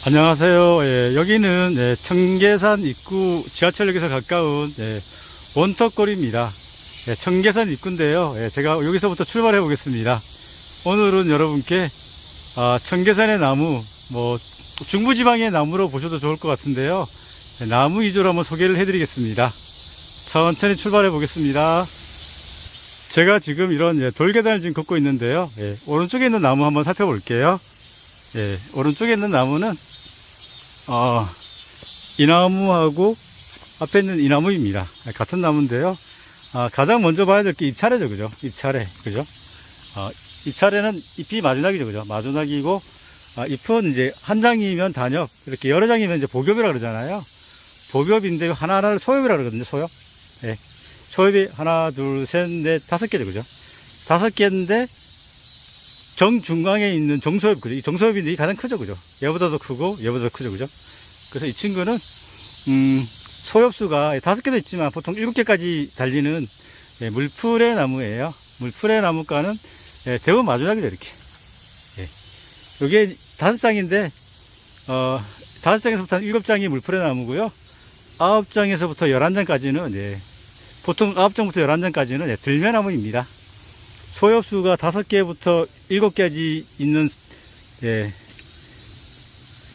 안녕하세요. 여기는 청계산 입구 지하철역에서 가까운 원턱거리입니다. 청계산 입구인데요. 제가 여기서부터 출발해 보겠습니다. 오늘은 여러분께 청계산의 나무, 중부지방의 나무로 보셔도 좋을 것 같은데요. 나무 위주로 한번 소개를 해드리겠습니다. 천천히 출발해 보겠습니다. 제가 지금 이런 돌계단을 지금 걷고 있는데요. 오른쪽에 있는 나무 한번 살펴볼게요. 오른쪽에 있는 나무는 이 나무하고 앞에 있는 이 나무입니다. 같은 나무인데요. 가장 먼저 봐야 될 게 잎차례죠, 그죠? 잎차례, 그죠? 잎차례는 잎이 마주나기죠, 그죠? 마주나기고, 잎은 이제 한 장이면 단엽, 이렇게 여러 장이면 이제 복엽이라 그러잖아요. 복엽인데 하나하나를 소엽이라 그러거든요, 소엽. 소엽이 하나, 둘, 셋, 넷, 5개죠, 그죠? 5개인데, 정중앙에 있는 정소엽, 그죠? 이 정소엽인데 이 가장 크죠, 그죠? 얘보다도 크고, 얘보다도 크죠, 그죠? 그래서 이 친구는, 소엽수가 5개도 있지만 보통 7개까지 달리는 물풀의 나무예요. 물풀의 나무가는 대부분 마주나기죠, 이렇게. 요게 5장인데, 5장에서부터 한 7장이 물풀의 나무고요. 9장에서부터 11장까지는, 보통 9장부터 11장까지는 들매나무입니다. 소엽수가 5개부터 7개까지 있는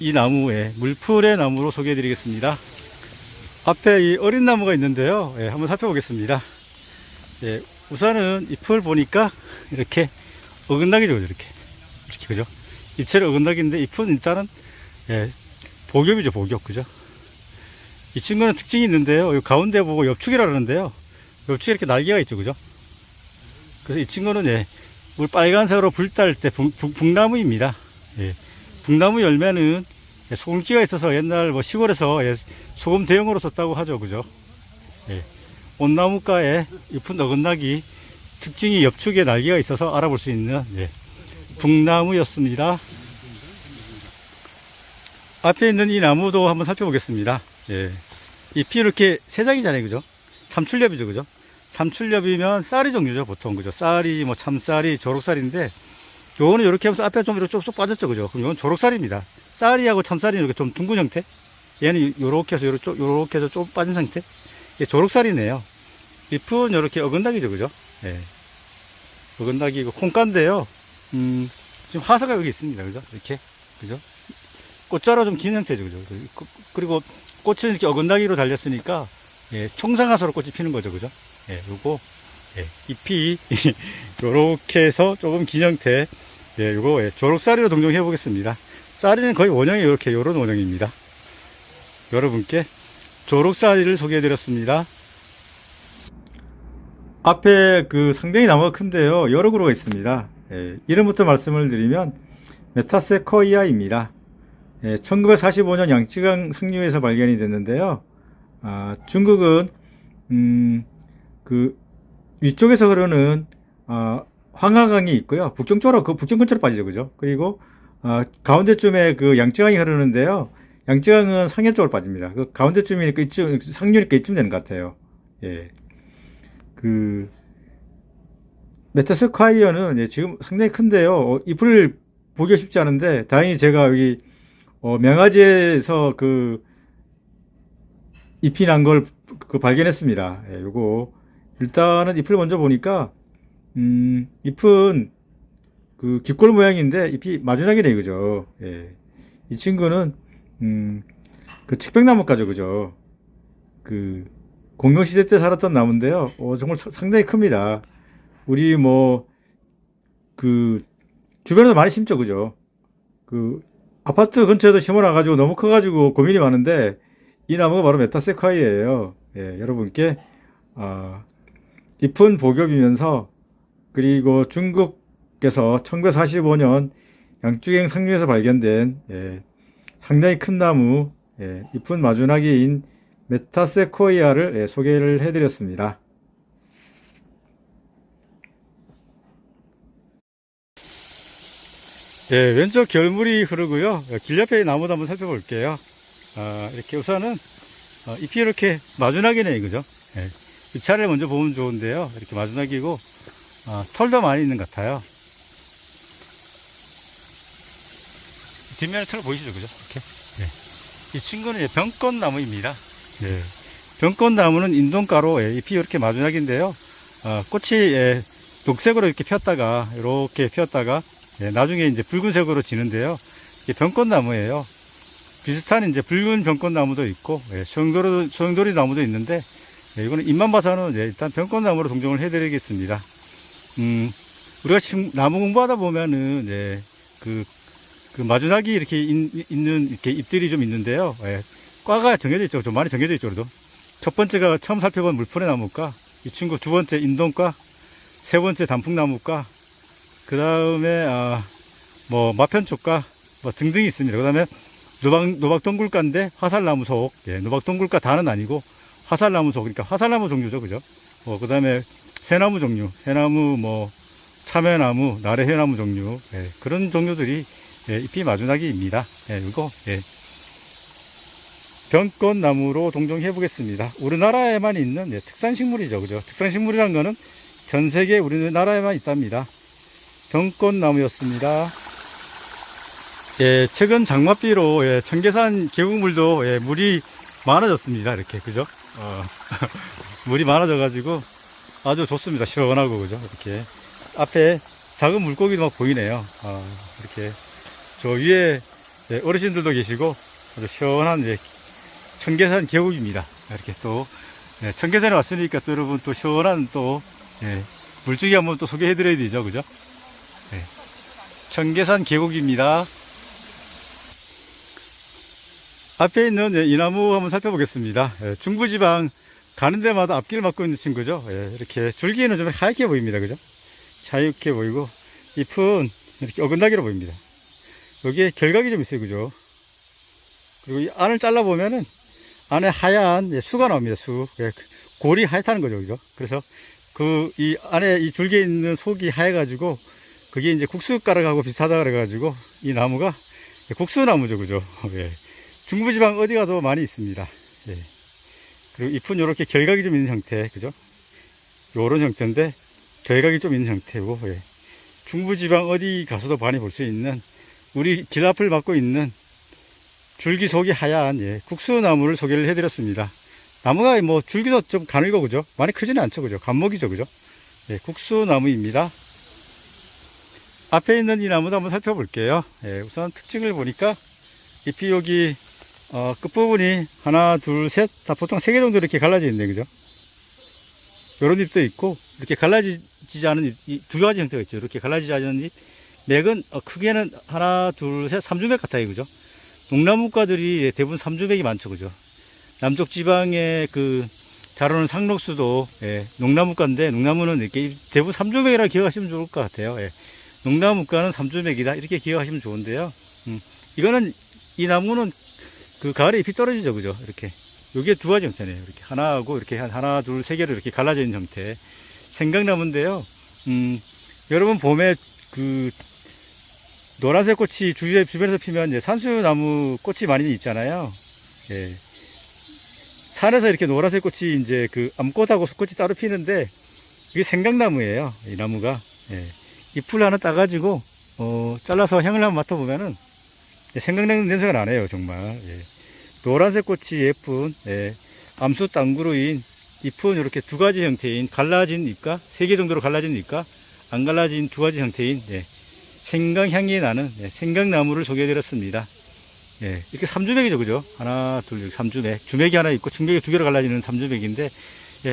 이 나무에 물풀의 나무로 소개해 드리겠습니다. 앞에 이 어린 나무가 있는데요. 한번 살펴보겠습니다. 우선은 잎을 보니까 이렇게 어긋나기죠, 이렇게 그죠? 잎체를 어긋나기인데 잎은 일단은 복엽이죠, 복엽, 그죠? 이 친구는 특징이 있는데요. 이 가운데 보고 엽축이라 그러는데요. 엽축에 이렇게 날개가 있죠, 그죠? 그래서 이 친구는 물 빨간색으로 불달 때 북나무입니다. 북나무 열매는 소금기가 있어서 옛날 시골에서 소금 대용으로 썼다고 하죠, 그죠? 온나무가에 잎은 어긋나기, 특징이 엽축에 날개가 있어서 알아볼 수 있는 북나무였습니다. 앞에 있는 이 나무도 한번 살펴보겠습니다. 잎이 이렇게 3장이잖아요, 그죠? 삼출엽이죠, 그죠? 삼출엽이면 쌀이 종류죠, 보통, 그죠? 쌀이, 참쌀이, 조록쌀인데, 요거는 이렇게 하면서 앞에 좀 이렇게 쏙 빠졌죠, 그죠? 그럼 이건 조록쌀입니다. 쌀이하고 참쌀이 이렇게 좀 둥근 형태? 얘는 요렇게 해서 요렇게 해서 좀 빠진 상태? 이게 조록쌀이네요. 잎은 이렇게 어긋나기죠, 그죠? 어긋나기고, 콩가인데요. 지금 화사가 여기 있습니다, 그죠? 이렇게, 그죠? 꽃자로 좀 긴 형태죠, 그죠? 그리고 꽃은 이렇게 어긋나기로 달렸으니까, 총상화소로 꽃이 피는 거죠, 그죠? 요거, 잎이, 요렇게 해서 조금 긴 형태, 요거, 조록쌀이로 동정해 보겠습니다. 쌀이는 거의 원형이 요렇게, 요런 원형입니다. 여러분께 조록쌀이를 소개해 드렸습니다. 앞에 상당히 나무가 큰데요. 여러 그루가 있습니다. 이름부터 말씀을 드리면, 메타세코이아입니다. 1945년 양쯔강 상류에서 발견이 됐는데요. 중국은, 위쪽에서 흐르는, 황하강이 있고요. 북쪽으로, 북쪽 근처로 빠지죠. 그죠? 그리고, 가운데쯤에 양쯔강이 흐르는데요. 양쯔강은 상해 쪽으로 빠집니다. 가운데쯤이니까 상류니까 이쯤 되는 것 같아요. 메타세콰이어는 지금 상당히 큰데요. 잎을 보기가 쉽지 않은데, 다행히 제가 여기, 명화지에서 잎이 난 걸 발견했습니다. 요거 일단은 잎을 먼저 보니까 잎은 깃골 모양인데 잎이 마주나기네, 그죠? 이 친구는 측백나무가죠, 그죠? 공룡시대 때 살았던 나무인데요. 정말 상당히 큽니다. 우리 주변에도 많이 심죠, 그죠? 아파트 근처에도 심어놔가지고 너무 커가지고 고민이 많은데, 이 나무가 바로 메타세콰이예요. 여러분께, 잎은 복엽이면서, 그리고 중국에서 1945년 양쯔강 상류에서 발견된, 상당히 큰 나무, 잎은 마주나기인 메타세코이아를 소개를 해드렸습니다. 왼쪽 결물이 흐르고요. 길 옆에 나무도 한번 살펴볼게요. 이렇게 우선은 잎이 이렇게 마주나기네, 그죠? 잎차를 먼저 보면 좋은데요. 이렇게 마주나기고 털도 많이 있는 것 같아요. 뒷면에 털 보이시죠, 그죠? 이렇게 이 친구는 병꽃나무입니다. 병꽃나무는 인동가로 잎이 이렇게 마주나기인데요. 꽃이 녹색으로 이렇게 폈다가 이렇게 폈다가 나중에 이제 붉은색으로 지는데요. 이게 병꽃나무예요. 비슷한 이제 붉은 병꽃나무도 있고 소용돌이 나무도 있는데 이거는 잎만 봐서는 일단 병꽃나무로 동정을 해드리겠습니다. 우리가 지금 나무 공부하다 보면은 그 마주나기 이렇게 있는 이렇게 잎들이 좀 있는데요. 과가 정해져 있죠. 좀 많이 정해져 있죠. 그래도 첫 번째가 처음 살펴본 물풀의 나무과, 이 친구 두 번째 인동과, 세 번째 단풍나무과, 그 다음에 뭐 마편촉과 뭐 등등이 있습니다. 그 다음에 노박동굴가인데 화살나무 속, 노박동굴가 다는 아니고 화살나무 속, 그러니까 화살나무 종류죠, 그죠? 그 다음에 회나무 종류, 회나무 뭐 참외나무, 나래회나무 종류, 그런 종류들이 잎이 마주나기입니다. 이거 병꽃나무로 동정해 보겠습니다. 우리나라에만 있는 특산식물이죠, 그죠? 특산식물이란 거는 전 세계 우리나라에만 있답니다. 병꽃나무였습니다. 최근 장맛비로 청계산 계곡물도 물이 많아졌습니다. 이렇게, 그죠? 물이 많아져 가지고 아주 좋습니다. 시원하고, 그죠? 이렇게 앞에 작은 물고기도 막 보이네요. 이렇게 저 위에 어르신들도 계시고 아주 시원한 청계산 계곡입니다. 이렇게 또 청계산에 왔으니까 또 여러분 또 시원한 또 물주기 한번 또 소개해 드려야 되죠, 그죠? 청계산 계곡입니다. 앞에 있는 이 나무 한번 살펴보겠습니다. 중부지방 가는 데마다 앞길을 막고 있는 친구죠. 이렇게 줄기는 좀 하얗게 보입니다, 그죠? 하얗게 보이고 잎은 이렇게 어긋나기로 보입니다. 여기에 결각이 좀 있어요, 그죠? 그리고 이 안을 잘라보면은 안에 하얀 수가 나옵니다, 수. 골이 하얗다는 거죠, 그죠? 그래서 이 안에 이 줄기에 있는 속이 하얘가지고 그게 이제 국수가락하고 비슷하다 그래가지고 이 나무가 국수나무죠, 그죠? 중부지방 어디 가도 많이 있습니다. 그리고 잎은 이렇게 결각이 좀 있는 형태, 그죠? 요런 형태인데 결각이 좀 있는 형태고, 중부지방 어디 가서도 많이 볼 수 있는 우리 길 앞을 막고 있는 줄기 속이 하얀 국수나무를 소개를 해드렸습니다. 나무가 뭐 줄기도 좀 가늘고, 그죠? 많이 크지는 않죠, 그죠? 감목이죠, 그죠? 국수나무입니다. 앞에 있는 이 나무도 한번 살펴볼게요. 우선 특징을 보니까 잎이 여기 끝부분이 하나, 둘, 셋, 다 보통 3개 정도 이렇게 갈라져 있네, 그죠? 요런 잎도 있고, 이렇게 갈라지지 않은 잎, 두 가지 형태가 있죠. 이렇게 갈라지지 않은 잎. 맥은 크게는 하나, 둘, 셋, 3주맥 같아요, 그죠? 농나무과들이 대부분 3주맥이 많죠, 그죠? 남쪽 지방에 자라는 상록수도 농나무과인데, 농나무는 이렇게 대부분 3주맥이라 기억하시면 좋을 것 같아요. 농나무과는 3주맥이다, 이렇게 기억하시면 좋은데요. 이 나무는 가을에 잎이 떨어지죠, 그죠? 이렇게. 요게 두 가지 형태네요. 이렇게 하나하고 이렇게 하나, 둘, 세 개로 이렇게 갈라져 있는 형태. 생강나무인데요. 여러분 봄에 노란색 꽃이 주변에서 피면 산수나무 꽃이 많이 있잖아요. 산에서 이렇게 노란색 꽃이 이제 암꽃하고 수꽃이 따로 피는데 이게 생강나무예요. 이 나무가. 잎을 하나 따가지고 잘라서 향을 한번 맡아보면은 생강나무 냄새가 나네요, 정말. 노란색 꽃이 예쁜 암수 땅구루인 잎은 이렇게 두 가지 형태인 갈라진 잎과 3개 정도로 갈라진 잎과 안 갈라진 두 가지 형태인 생강향이 나는 생강나무를 소개해드렸습니다. 이렇게 3주맥이죠, 그죠? 하나, 둘, 3주맥. 주맥이 하나 있고 중맥이 2개로 갈라지는 3주맥인데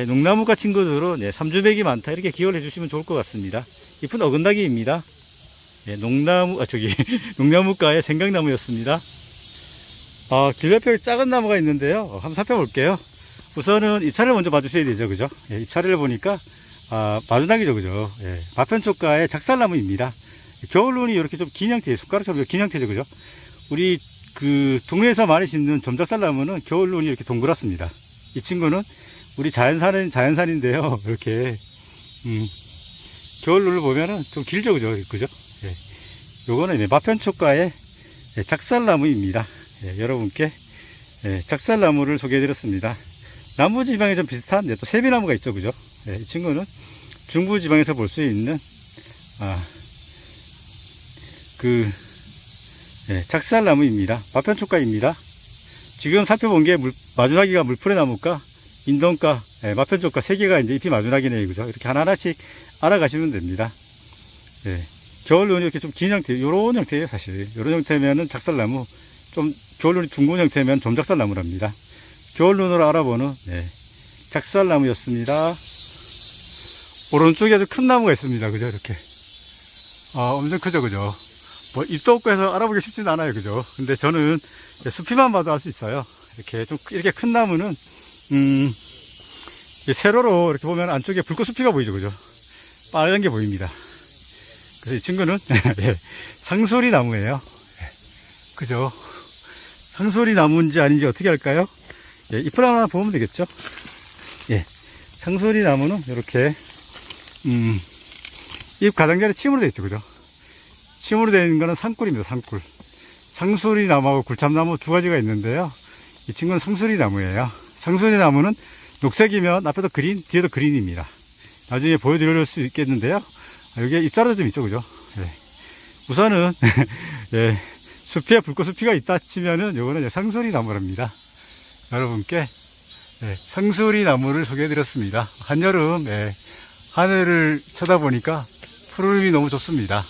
농나무과 친구들은 3주맥이 많다, 이렇게 기억을 해주시면 좋을 것 같습니다. 잎은 어긋나기입니다. 농나무과의 생강나무였습니다. 길 옆에 작은 나무가 있는데요. 한번 살펴볼게요. 우선은 잎차를 먼저 봐주셔야 되죠, 그죠? 잎차를 보니까 마주나기죠, 그죠? 마편촉과의 작살나무입니다. 겨울눈이 이렇게 좀 긴 형태, 손가락처럼 긴 형태죠, 그죠? 우리 동네에서 많이 심는 점작살나무는 겨울눈이 이렇게 동그랗습니다. 이 친구는 우리 자연산인데요. 이렇게 겨울눈을 보면은 좀 길죠, 그죠? 그죠? 요거는 마편촉과의 작살나무입니다. 여러분께 작살나무를 소개해드렸습니다. 남부지방에 좀 비슷한 또 세비나무가 있죠, 그죠? 이 친구는 중부지방에서 볼 수 있는 예, 작살나무입니다. 마편촉과입니다. 지금 살펴본 게 마주나기가 물풀의 나무과 인동과 예, 마편촉과 세 개가 이제 잎이 마주나기네요. 그죠? 이렇게 하나하나씩 알아가시면 됩니다. 예, 겨울눈이 이렇게 좀 긴 형태, 요런 형태예요, 사실. 요런 형태면은 작살나무, 좀 겨울눈이 둥근 형태면 점작살나무랍니다. 겨울눈으로 알아보는 예, 작살나무였습니다. 오른쪽에 아주 큰 나무가 있습니다. 그죠? 이렇게. 엄청 크죠, 그죠? 뭐, 잎도 없고 해서 알아보기 쉽지는 않아요. 그죠? 근데 저는 숲이만 봐도 알 수 있어요. 이렇게 좀, 이렇게 큰 나무는, 세로로 이렇게 보면 안쪽에 불꽃숲이가 보이죠. 그죠? 빨간 게 보입니다. 그래서 이 친구는, 예, 상소리 나무예요. 예, 그죠? 상소리 나무인지 아닌지 어떻게 할까요? 예, 잎을 하나 보면 되겠죠? 예. 상소리 나무는 이렇게, 잎 가장자리 침으로 되어 있죠. 그죠? 침으로 되어 있는 거는 상꿀입니다. 상꿀. 상수리 나무하고 굴참나무 두 가지가 있는데요. 이 친구는 상수리 나무예요. 상수리 나무는 녹색이면 앞에도 그린, 뒤에도 그린입니다. 나중에 보여드릴 수 있겠는데요. 여기에 잎자루도 좀 있죠. 그죠? 예. 우선은, 예. 숲에 불꽃숲이가 있다 치면은 요거는 상수리 나무랍니다. 여러분께, 예. 상수리 나무를 소개해드렸습니다. 한여름, 예. 하늘을 쳐다보니까 푸르름이 너무 좋습니다.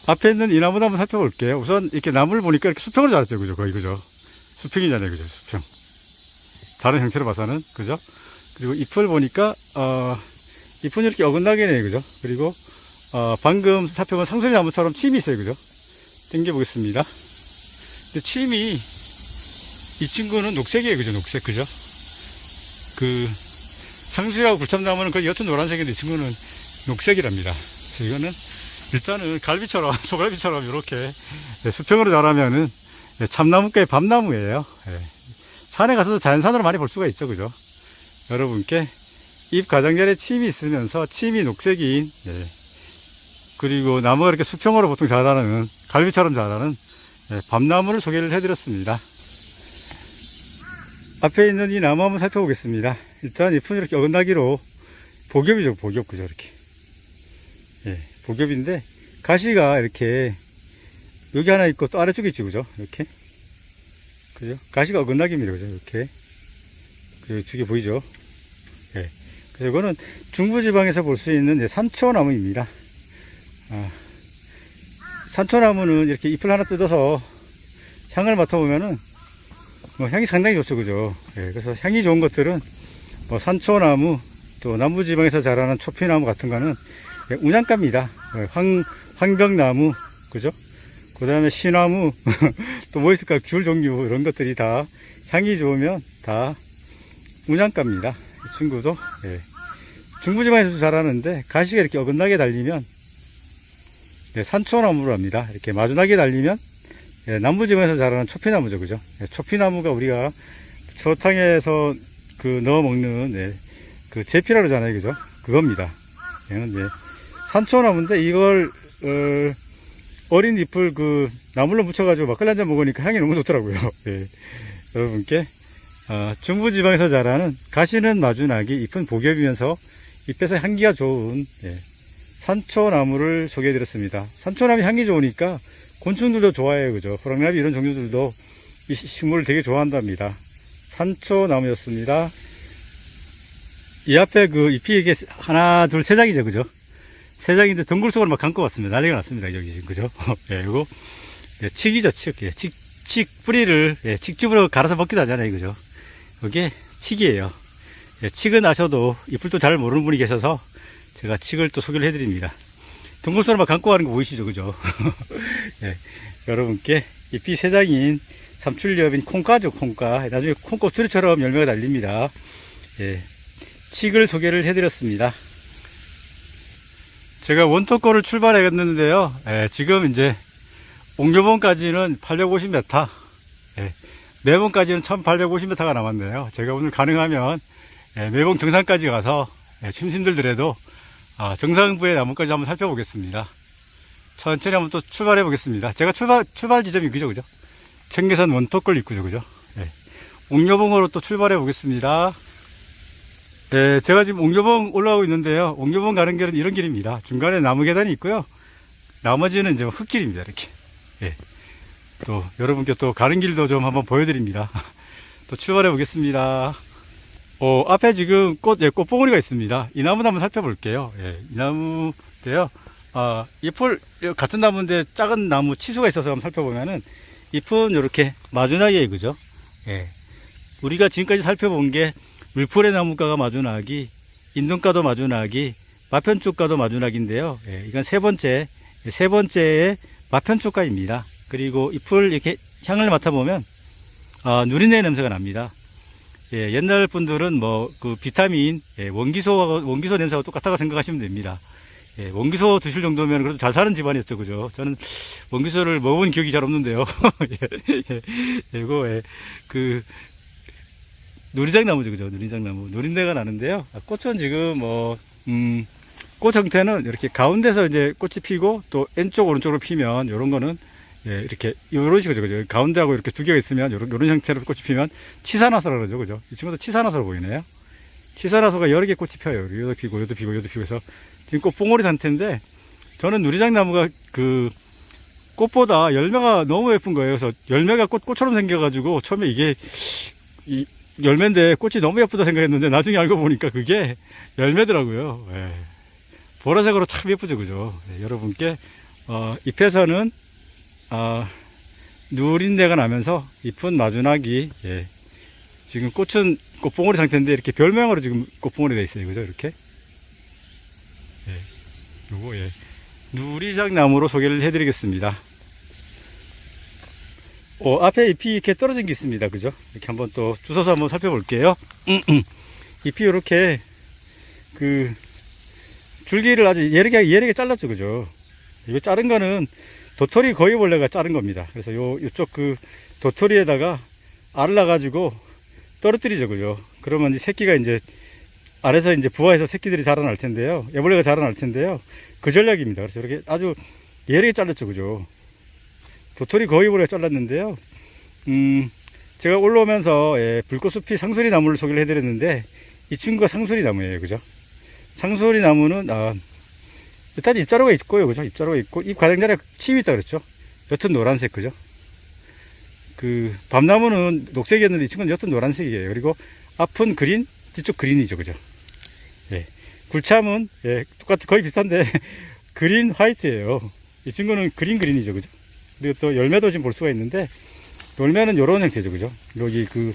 앞에 있는 이 나무도 한번 살펴볼게요. 우선 이렇게 나무를 보니까 이렇게 수평으로 자랐죠. 그죠? 거의, 그죠? 수평이잖아요. 그죠? 수평. 다른 형태로 봐서는, 그죠? 그리고 잎을 보니까, 잎은 이렇게 어긋나게 해요. 그죠? 그리고, 방금 살펴본 상소리 나무처럼 침이 있어요. 그죠? 당겨보겠습니다. 근데 침이, 이 친구는 녹색이에요. 그죠? 녹색. 그죠? 상수리하고 굴참나무는 거의 옅은 노란색인데 이 친구는 녹색이랍니다. 그래서 이거는 일단은 갈비처럼, 소갈비처럼 이렇게 수평으로 자라면은 참나무과의 밤나무예요. 산에 가서도 자연산으로 많이 볼 수가 있죠. 그죠? 여러분께 잎 가장자리에 침이 있으면서 침이 녹색인, 그리고 나무가 이렇게 수평으로 보통 자라는, 갈비처럼 자라는 밤나무를 소개를 해드렸습니다. 앞에 있는 이 나무 한번 살펴보겠습니다. 일단 잎은 이렇게 어긋나기로 복엽이죠. 복엽. 그죠? 이렇게. 예, 복엽인데 가시가 이렇게 여기 하나 있고 또 아래쪽에 있지. 그죠? 이렇게. 그죠? 가시가 어긋나기입니다. 그죠? 이렇게. 그 주게 보이죠? 예. 그래서 이거는 중부지방에서 볼 수 있는 산초나무입니다. 산초나무는 이렇게 잎을 하나 뜯어서 향을 맡아보면은 향이 상당히 좋죠. 그죠? 예, 그래서 향이 좋은 것들은 산초나무, 또 남부지방에서 자라는 초피나무 같은 거는 운양가입니다. 황벽나무, 그죠? 그 다음에 시나무, 또 뭐 있을까? 귤 종류, 이런 것들이 다 향이 좋으면 다 운양가입니다. 이 친구도, 예. 중부지방에서도 자라는데 가시가 이렇게 어긋나게 달리면 산초나무로 합니다. 이렇게 마주나게 달리면 남부지방에서 자라는 초피나무죠. 그죠? 초피나무가 우리가 초탕에서 넣어 먹는 그 제피라고 하잖아요. 그죠? 그겁니다. 얘는 산초나무인데 이걸 어린 잎을 나물로 묻혀가지고 막걸리 한잔 먹으니까 향이 너무 좋더라고요. 예. 여러분께 중부지방에서 자라는 가시는 마주나기, 잎은 복엽이면서 잎에서 향기가 좋은 산초나무를 소개해드렸습니다. 산초나무 향이 좋으니까 곤충들도 좋아해요. 그죠? 호랑나비 이런 종류들도 이 식물을 되게 좋아한답니다. 산초나무였습니다. 이 앞에 잎이 이게 하나, 둘, 세 장이죠. 그죠? 세 장인데 덩굴 속으로 막 감고 왔습니다. 난리가 났습니다. 여기 지금. 그죠? 예, 이거 칡이죠. 칡. 칡 뿌리를 칡즙으로 갈아서 먹기도 하잖아요. 그죠? 이게 칡이에요. 칡은 아셔도 잎을 또 잘 모르는 분이 계셔서 제가 칡을 또 소개를 해드립니다. 덩굴 속으로 막 감고 가는 거 보이시죠? 그죠? 예, 여러분께 잎이 세 장인 삼출엽인 콩가죠. 콩가. 나중에 콩꽃들처럼 열매가 달립니다. 예, 칡을 소개를 해드렸습니다. 제가 원토골을 출발했는데요. 예, 지금 이제 옥녀봉까지는 850m, 예, 매봉까지는 1850m가 남았네요. 제가 오늘 가능하면 매봉 정상까지 가서 힘들더라도 정상부의 나무까지 한번 살펴보겠습니다. 천천히 한번 또 출발해 보겠습니다. 제가 출발 지점이 그죠? 그죠? 청계산 원토골 입구죠. 그죠? 예, 옥녀봉으로 또 출발해 보겠습니다. 예, 제가 지금 옥녀봉 올라오고 있는데요. 옥녀봉 가는 길은 이런 길입니다. 중간에 나무 계단이 있고요. 나머지는 이제 흙길입니다. 이렇게. 예. 또 여러분께 또 가는 길도 좀 한번 보여드립니다. 또 출발해 보겠습니다. 앞에 지금 꽃봉오리가 있습니다. 이 나무도 한번 살펴볼게요. 예, 이 나무인데요. 잎을 같은 나무인데 작은 나무 치수가 있어서 한번 살펴보면은 잎은 이렇게 마주나기에 그죠? 예. 우리가 지금까지 살펴본 게 물풀의 나무가가 마주나기, 인둥가도 마주나기, 마편쭉가도 마주나기인데요. 예, 이건 세 번째의 마편쭉가입니다. 그리고 잎을 이렇게 향을 맡아보면 누린내 냄새가 납니다. 예, 옛날 분들은 뭐 그 비타민, 원기소 냄새가 똑같다고 생각하시면 됩니다. 예, 원기소 드실 정도면 그래도 잘 사는 집안이었죠, 그죠? 저는 원기소를 먹어본 기억이 잘 없는데요. 이거 그 누리장나무죠, 그죠? 누리장나무 누린내가 나는데요. 꽃은 지금 꽃 형태는 이렇게 가운데서 이제 꽃이 피고 또 왼쪽 오른쪽으로 피면 이런 거는 이렇게 이런 식으로 그죠? 가운데하고 이렇게 두 개가 있으면 이런 형태로 꽃이 피면 치사나소라 그러죠, 그죠? 이 친구도 치사나소로 보이네요. 치사나소가 여러 개 꽃이 펴요. 여기도 피고 여기도 피고 여기도 피고 해서 지금 꽃봉오리 상태인데 저는 누리장나무가 그 꽃보다 열매가 너무 예쁜 거예요. 그래서 열매가 꽃처럼 생겨가지고 처음에 이게 이 열매인데 꽃이 너무 예쁘다 생각했는데 나중에 알고 보니까 그게 열매더라고요. 예. 보라색으로 참 예쁘죠, 그죠? 예, 여러분께 잎에서는 누린내가 나면서 잎은 마주나기. 예. 지금 꽃은 꽃봉오리 상태인데 이렇게 별 모양으로 지금 꽃봉오리 되어 있어요, 그죠? 이렇게. 예. 요거 누리장 나무로 소개를 해드리겠습니다. 앞에 잎이 이렇게 떨어진 게 있습니다. 그죠? 이렇게 한번 또 주워서 한번 살펴볼게요. 잎이 이렇게 그 줄기를 아주 예리게 잘랐죠. 그죠? 이거 자른 거는 도토리 거위벌레가 자른 겁니다. 그래서 요쪽 그 도토리에다가 알을 놔가지고 떨어뜨리죠. 그죠? 그러면 이제 새끼가 이제 아래서 이제 부화해서 새끼들이 자라날 텐데요. 애벌레가 자라날 텐데요. 그 전략입니다. 그래서 이렇게 아주 예리게 잘랐죠. 그죠? 도토리 거위벌레가 잘랐는데요. 제가 올라오면서 불꽃숲이 상수리 나무를 소개를 해드렸는데 이 친구가 상수리 나무예요. 그죠? 상수리 나무는 일단 잎자루가 있고요. 그죠? 잎자루가 있고 잎 가장자리에 침이 있다 그랬죠? 옅은 노란색. 그죠? 그 밤나무는 녹색이었는데 이 친구는 옅은 노란색이에요. 그리고 앞은 그린, 뒤쪽 그린이죠. 그죠? 예. 굴참은 똑같이 거의 비슷한데 그린 화이트예요. 이 친구는 그린이죠. 그죠? 그리고 또 열매도 지금 볼 수가 있는데 열매는 이런 형태죠. 그죠? 여기 그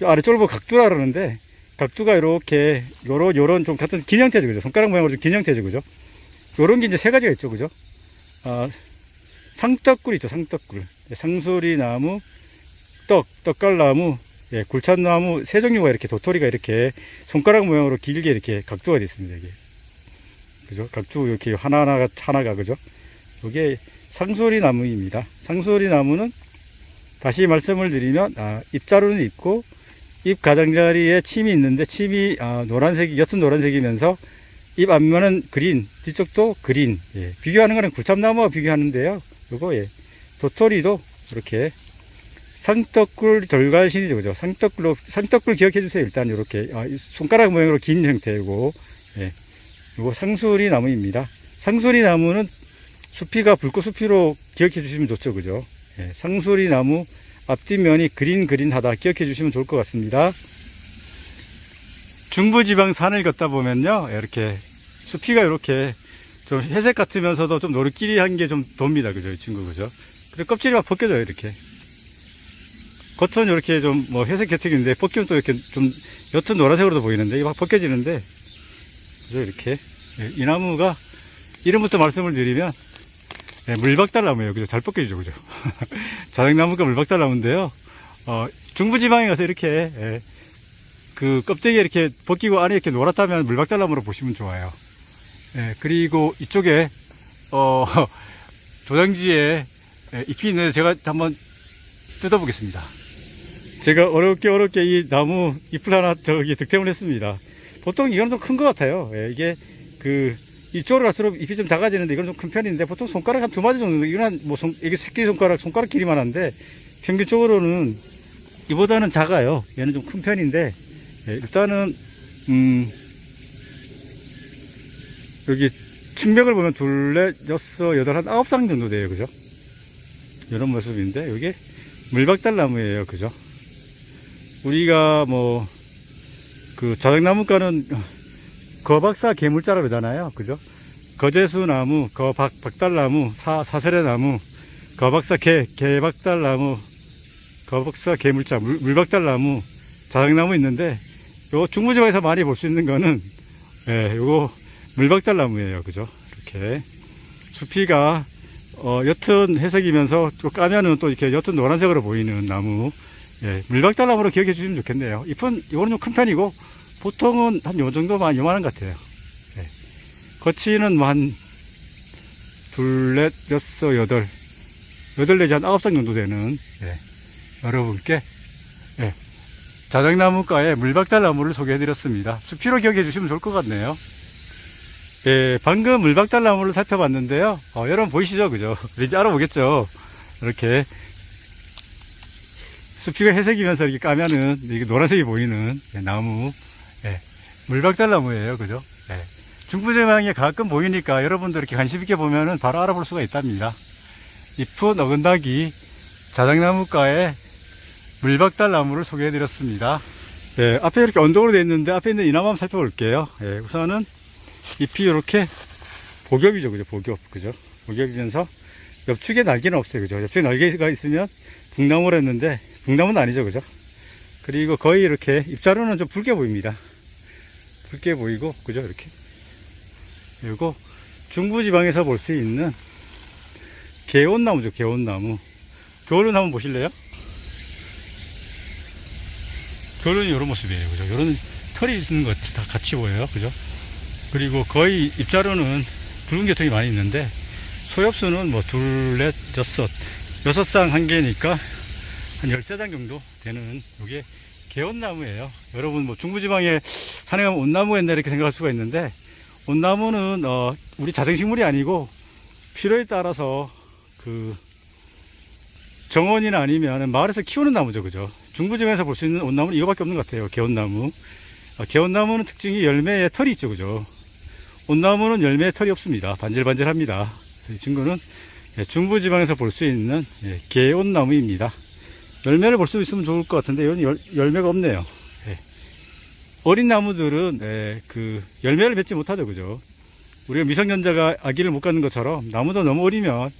아래쪽을 보고 각두라 그러는데 각두가 이렇게 요런 좀 같은 긴 형태죠. 그죠? 손가락 모양으로 좀 긴 형태죠. 그죠? 요런 게 이제 세 가지가 있죠. 그죠? 상떡굴 있죠. 상떡굴. 상수리 나무, 떡갈나무, 굴참나무 세 종류가 이렇게 도토리가 이렇게 손가락 모양으로 길게 이렇게 각두가 되어 있습니다. 이게. 그죠? 각두 이렇게 하나가 그죠? 이게 상수리 나무입니다. 상수리 나무는 다시 말씀을 드리면 잎자루는 있고 잎 가장자리에 침이 있는데 침이 옅은 노란색이면서 잎 앞면은 그린, 뒤쪽도 그린. 비교하는 거는 굴참나무와 비교하는데요. 요거 도토리도 이렇게 상떡굴 돌갈신이죠. 그죠? 상떡굴 기억해 주세요. 일단 이렇게 손가락 모양으로 긴 형태이고 요거 상수리 나무입니다. 상수리 나무는 수피가 불꽃수피로 기억해 주시면 좋죠. 그죠? 상수리 나무 앞뒷면이 그린하다 기억해 주시면 좋을 것 같습니다. 중부지방 산을 걷다 보면요. 이렇게 수피가 이렇게 좀 회색 같으면서도 좀 노릇끼리한 게 좀 돕니다. 그죠? 이 친구. 그죠? 그리고 껍질이 막 벗겨져요. 이렇게. 겉은 이렇게 좀 뭐 회색 곁색인데 벗기면 또 이렇게 좀 옅은 노란색으로도 보이는데 이게 막 벗겨지는데 그죠? 이렇게. 이 나무가 이름부터 말씀을 드리면 물박달나무예요. 그죠? 잘 벗겨지죠. 그죠? 자작나무가 물박달나무인데요. 중부지방에 가서 이렇게 그 껍데기 이렇게 벗기고 안에 이렇게 노랗다면 물박달나무로 보시면 좋아요. 그리고 이쪽에 조장지에 잎이 있는데 제가 한번 뜯어보겠습니다. 제가 어렵게 이 나무 잎을 하나 득템을 했습니다. 보통 이건 좀 큰 것 같아요. 이게 이쪽으로 갈수록 잎이 좀 작아지는데 이건 좀 큰 편인데 보통 손가락 한 2마디 정도, 이건 이게 새끼손가락 길이만 한데 평균적으로는 이보다는 작아요. 얘는 좀 큰 편인데 일단은 여기 층벽을 보면 둘, 넷, 여섯, 여덟, 한 9쌍 정도 돼요. 그죠? 이런 모습인데, 이게 물박달나무예요. 그죠? 우리가 뭐, 그 자작나무과는 거박사 개물자라 그러잖아요. 그죠? 거제수나무, 박달나무, 사세레나무, 거박사 개박달나무, 거박사 개물자, 물박달나무, 자작나무 있는데, 요 중부지방에서 많이 볼 수 있는 거는, 예, 요거 물박달나무예요. 그죠? 이렇게. 수피가, 옅은 회색이면서 또 까면은 또 이렇게 옅은 노란색으로 보이는 나무. 예, 물박달나무로 기억해 주시면 좋겠네요. 잎은, 이거는 좀 큰 편이고, 보통은 한 요 정도만 요만한 것 같아요. 예. 거치는 뭐 한, 둘, 넷, 여섯, 여덟 내지 한 9쌍 정도 되는, 예, 여러분께, 예, 자작나무과의 물박달나무를 소개해 드렸습니다. 수피로 기억해 주시면 좋을 것 같네요. 예, 방금 물박달나무를 살펴봤는데요. 여러분 보이시죠? 그죠? 이제 알아보겠죠? 이렇게. 수피가 회색이면서 이렇게 까면은 이게 노란색이 보이는, 예, 나무. 예, 물박달나무예요. 그죠? 예. 중부지방에 가끔 보이니까 여러분들 이렇게 관심 있게 보면은 바로 알아볼 수가 있답니다. 잎은 어긋나기 자작나무과의 물박달나무를 소개해 드렸습니다. 예, 앞에 이렇게 언덕으로 되어 있는데 앞에 있는 이 나무 한번 살펴볼게요. 예, 우선은 잎이 이렇게 복엽이죠. 그죠? 복엽. 그죠? 복엽이면서 옆축에 날개는 없어요. 그죠? 옆축에 날개가 있으면 북나무로 했는데 북나무는 아니죠. 그죠? 그리고 거의 이렇게 잎자루는 좀 붉게 보입니다. 붉게 보이고, 그죠? 이렇게. 그리고 중부지방에서 볼 수 있는 개온나무죠. 개온나무. 겨울은 한번 보실래요? 겨울은 이런 모습이에요. 그죠? 이런 털이 있는 것 다 같이 보여요. 그죠? 그리고 거의 잎자루는 붉은 계통이 많이 있는데, 소엽수는 뭐 둘, 넷, 여섯 쌍 한 개니까 한 13장 정도 되는, 요게 개온나무예요. 여러분 뭐 중부지방에 산에 가면 온나무였나 이렇게 생각할 수가 있는데, 온나무는 우리 자생식물이 아니고 필요에 따라서 그 정원이나 아니면 마을에서 키우는 나무죠. 그죠? 중부지방에서 볼 수 있는 온나무는 이거밖에 없는 것 같아요. 개온나무. 개온나무는 특징이 열매에 털이 있죠. 그죠? 온나무는 열매에 털이 없습니다. 반질반질합니다. 이 친구는 중부지방에서 볼 수 있는 개온나무입니다. 열매를 볼 수 있으면 좋을 것 같은데 이건 열매가 없네요. 어린 나무들은 그 열매를 맺지 못하죠. 그죠? 우리가 미성년자가 아기를 못 갖는 것처럼 나무도 너무 어리면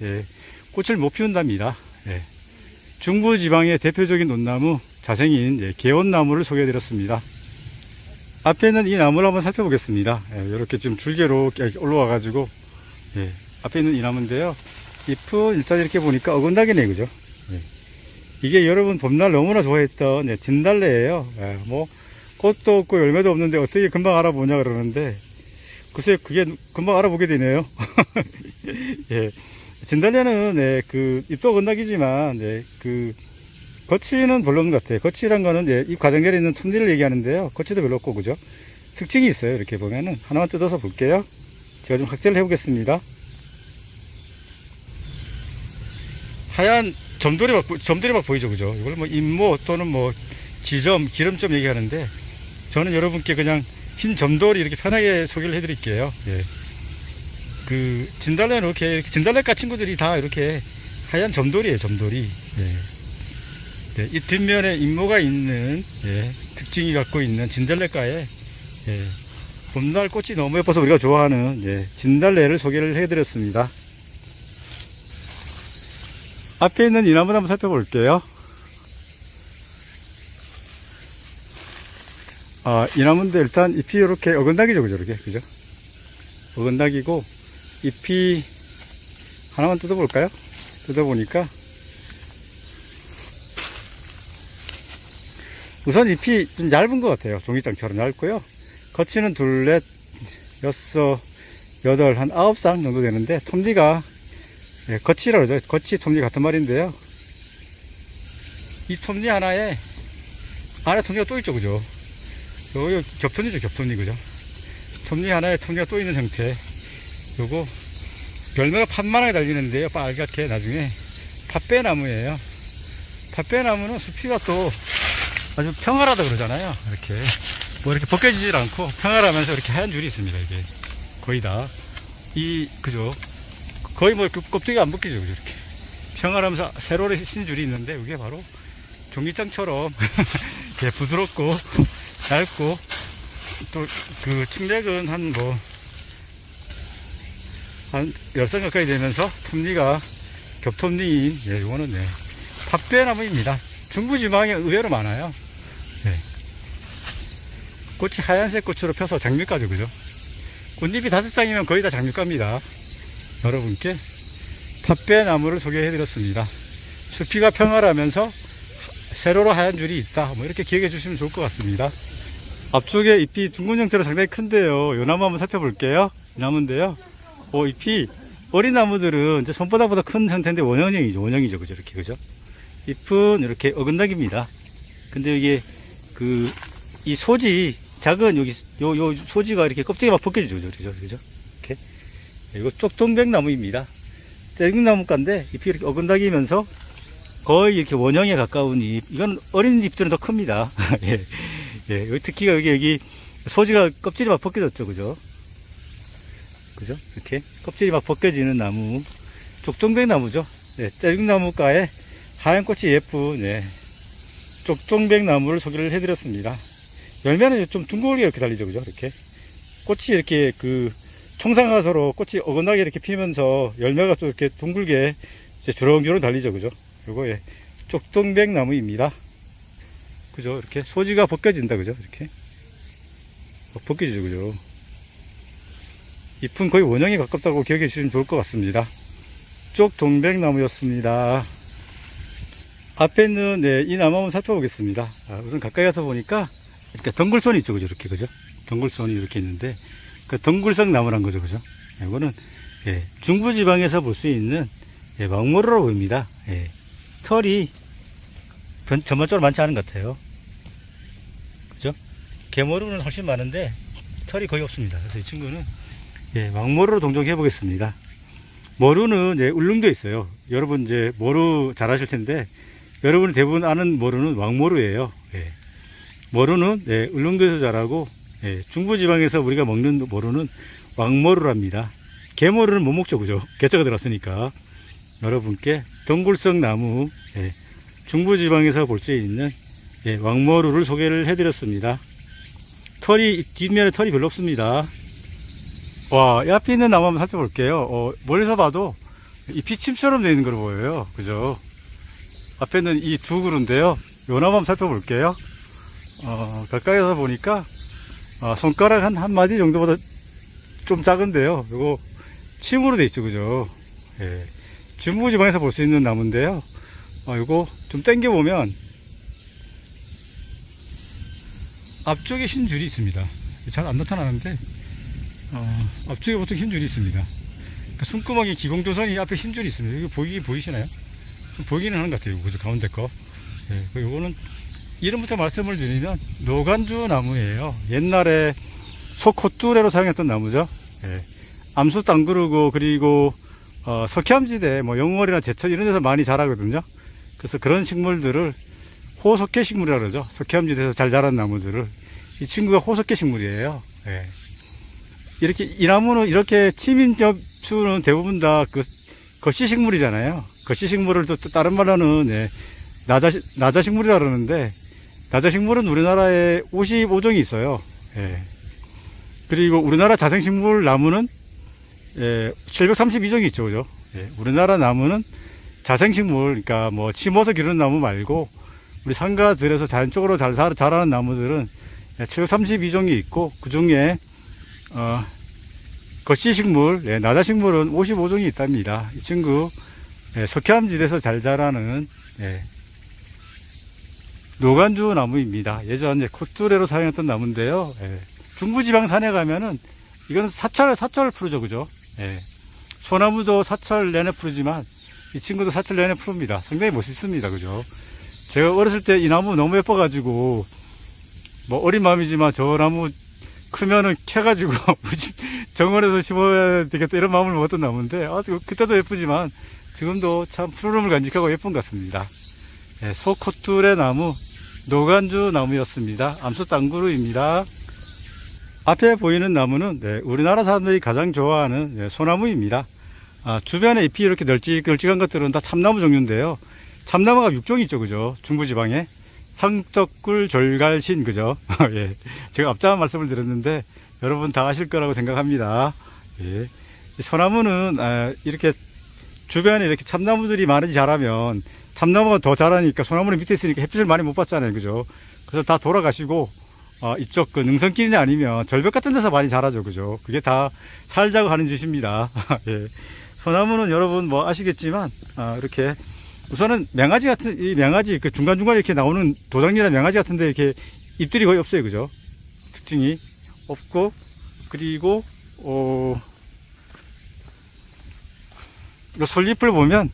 꽃을 못 피운답니다. 중부지방의 대표적인 온나무 자생인 개온나무를 소개해 드렸습니다. 앞에 있는 이 나무를 한번 살펴보겠습니다. 이렇게 지금 줄기로 올라와 가지고 앞에 있는 이 나무인데요. 잎은 일단 이렇게 보니까 어긋나겠네요. 그죠? 이게 여러분 봄날 너무나 좋아했던 진달래예요. 뭐 꽃도 없고 열매도 없는데 어떻게 금방 알아보냐 그러는데, 글쎄 그게 금방 알아보게 되네요. 예. 진달래는 그 잎도 어긋나기지만 그 거치는 별로 없는 것 같아요. 거치란 거는 잎 가장자리에 있는 톱니를 얘기하는데요. 거치도 별로 없고, 그죠? 특징이 있어요. 이렇게 보면은 하나만 뜯어서 볼게요. 제가 좀 확대를 해보겠습니다. 하얀 점돌이 막 보이죠. 그죠? 이걸 뭐 잎모 또는 뭐 지점, 기름점 얘기하는데, 저는 여러분께 그냥 흰 점돌이 이렇게 편하게 소개를 해드릴게요. 그 진달래는 이렇게 진달래과 친구들이 다 이렇게 하얀 점돌이에요. 점돌이. 이 뒷면에 잎모가 있는 특징이 갖고 있는 진달래과에 봄날 꽃이 너무 예뻐서 우리가 좋아하는 진달래를 소개를 해드렸습니다. 앞에 있는 이 나무 한번 살펴볼게요. 이 나무인데 일단 잎이 이렇게 어긋나기죠. 그죠? 이렇게. 그죠? 어긋나기고, 잎이 하나만 뜯어볼까요? 뜯어보니까 우선 잎이 좀 얇은 것 같아요. 종이장처럼 얇고요. 거치는 둘, 넷, 여섯, 여덟, 한 9쌍 정도 되는데, 톱니가 거치라 그러죠. 거치, 톱니 같은 말인데요. 이 톱니 하나에 안에 톱니가 또 있죠. 그죠? 요거 겹톱니죠. 겹톱니. 그죠? 톱니 하나에 톱니가 또 있는 형태. 요거 열매가 판만하게 달리는데요. 빨갛게 나중에 팥배나무예요. 팥배나무는 수피가 또 아주 평활하다 그러잖아요. 이렇게 뭐 이렇게 벗겨지질 않고 평활하면서 이렇게 하얀 줄이 있습니다. 이게 거의 다 그죠? 거의 뭐 껍데기가 안 벗기죠. 그죠? 이렇게 평활하면서 세로로 신 줄이 있는데 이게 바로 종이장처럼 예, 부드럽고 얇고 또 그 측맥은 한 10선 가까이 되면서 톱니가 겹톱니인 예, 이거는 네, 팥배나무입니다. 중부지방에 의외로 많아요. 네. 꽃이 하얀색 꽃으로 펴서 장미가죠, 그죠? 꽃잎이 5장이면 거의 다 장미가입니다. 여러분께 팥배나무를 소개해드렸습니다. 숲이가 평활하면서 세로로 하얀 줄이 있다. 뭐 이렇게 기억해 주시면 좋을 것 같습니다. 앞쪽에 잎이 둥근 형태로 상당히 큰데요. 이 나무 한번 살펴볼게요. 이 나무인데요. 잎이 어린 나무들은 이제 손바닥보다 큰 형태인데 원형이죠. 그죠? 이렇게, 그죠? 잎은 이렇게 어긋나기입니다. 근데 이게 이 소지, 작은 요 소지가 이렇게 껍데기가 막 벗겨지죠. 그죠? 이렇게. 이거 쪽동백나무입니다. 떼국나무가인데 잎이 이렇게 어긋나기면서 거의 이렇게 원형에 가까운 잎. 이건 어린 잎들은 더 큽니다. 예. 예. 여기 특히가 여기 소지가 껍질이 막 벗겨졌죠. 그죠? 그죠? 이렇게 껍질이 막 벗겨지는 나무. 쪽동백나무죠. 네. 떼국나무가에 하얀 꽃이 예쁜, 네. 쪽동백나무를 소개를 해드렸습니다. 열매는 좀 둥글게 이렇게 달리죠. 그죠? 이렇게. 꽃이 이렇게 총상화서로 꽃이 어긋나게 이렇게 피면서 열매가 또 이렇게 둥글게 주렁주렁 달리죠. 그죠? 요거 쪽동백나무입니다. 그죠? 이렇게 소지가 벗겨진다. 그죠? 이렇게 벗겨지죠. 그죠? 잎은 거의 원형에 가깝다고 기억해 주시면 좋을 것 같습니다. 쪽동백나무였습니다. 앞에 있는 네, 이 나무 한번 살펴보겠습니다. 우선 가까이 가서 보니까 이렇게 덩굴선이 있죠. 그죠? 이렇게. 그죠? 덩굴선이 이렇게 있는데 그 덩굴성 나무란 거죠. 그죠? 이거는 예, 중부지방에서 볼 수 있는 예, 망모루라고 보입니다. 예, 털이 전반적으로 많지 않은 것 같아요. 그죠? 개모루는 훨씬 많은데 털이 거의 없습니다. 그래서 이 친구는 예, 망모루로 동정해 보겠습니다. 모루는 이제 울릉도에 있어요. 여러분 이제 모루 잘 아실 텐데 여러분이 대부분 아는 모루는 왕모루예요. 예. 모루는 예, 울릉도에서 자라고 예, 중부지방에서 우리가 먹는 모루는 왕모루랍니다. 개모루는 못 먹죠. 그죠? 개체가 들어갔으니까. 여러분께 덩굴성 나무 예, 중부지방에서 볼 수 있는 예, 왕모루를 소개를 해드렸습니다. 뒷면에 털이 별로 없습니다. 와, 이 앞에 있는 나무 한번 살펴볼게요. 멀리서 봐도 잎이 침처럼 되어 있는 걸 보여요. 그죠? 앞에는 이 두 그루인데요. 요 나무 한번 살펴볼게요. 가까이서 보니까 손가락 한 마디 정도보다 좀 작은데요. 요거 침으로 되어 있죠. 그죠? 예. 중부지방에서 볼 수 있는 나무인데요. 요거 좀 당겨보면 앞쪽에 흰 줄이 있습니다. 잘 안 나타나는데 앞쪽에 보통 흰 줄이 있습니다. 그러니까 손구멍이 기공조선이 앞에 흰 줄이 있습니다. 이거 보이시나요? 보이기는 하는 것 같아요. 그죠? 가운데 거. 예. 요거는 이름부터 말씀을 드리면 노간주 나무예요. 옛날에 소콧두레로 사용했던 나무죠. 예. 암수 안 그르고 그리고 석회암지대 뭐 영월이나 제천 이런 데서 많이 자라거든요. 그래서 그런 식물들을 호석회 식물이라고 그러죠. 석회암지대에서 잘 자란 나무들을 이 친구가 호석회 식물이에요. 예. 이렇게 이 나무는 이렇게 침인접수는 대부분 다 거시식물이잖아요. 거시식물을 또 다른 말로는 예, 나자식물이라 그러는데 나자식물은 우리나라에 55종이 있어요. 예. 그리고 우리나라 자생식물 나무는 예, 732종이 있죠. 그죠? 예. 우리나라 나무는 자생식물, 그러니까 뭐 심어서 기르는 나무 말고 우리 상가들에서 자연적으로 잘 자라는 나무들은 732종이 있고 그 중에 거시식물, 예, 나자식물은 55종이 있답니다. 이 친구 예, 석회암지대에서 잘 자라는 예, 노간주 나무입니다. 예전에 콧두레로 사용했던 나무인데요. 예, 중부지방 산에 가면은 이거는 사철 푸르죠. 그죠? 예, 소나무도 사철 내내 푸르지만 이 친구도 사철 내내 푸릅니다. 상당히 멋있습니다. 그죠? 제가 어렸을 때 이 나무 너무 예뻐가지고 뭐 어린 마음이지만 저 나무 크면은 캐가지고 우리 집 정원에서 심어야 되겠다 이런 마음을 먹었던 나무인데 그때도 예쁘지만 지금도 참 푸르름을 간직하고 예쁜 것 같습니다. 예, 소콧두레 나무 노간주 나무였습니다. 암수 땅구루입니다. 앞에 보이는 나무는 네, 우리나라 사람들이 가장 좋아하는 네, 소나무입니다. 주변에 잎이 이렇게 널찍널찍한 것들은 다 참나무 종류인데요. 참나무가 6종이 있죠, 그죠? 중부지방에. 상떡굴, 졸갈신, 그죠? 예. 제가 앞장 말씀을 드렸는데, 여러분 다 아실 거라고 생각합니다. 예. 소나무는, 이렇게 주변에 이렇게 참나무들이 많이 자라면, 참나무가 더 자라니까 소나무는 밑에 있으니까 햇빛을 많이 못 받잖아요, 그죠? 그래서 다 돌아가시고, 이쪽 그 능선길이 아니면 절벽 같은 데서 많이 자라죠, 그죠? 그게 다 살자고 하는 짓입니다. 예. 소나무는 여러분 뭐 아시겠지만, 이렇게 우선은 맹아지 같은, 이 맹아지 그 중간중간에 이렇게 나오는 도장이나 맹아지 같은데 이렇게 잎들이 거의 없어요, 그죠? 특징이 없고, 그리고, 이 솔잎을 보면,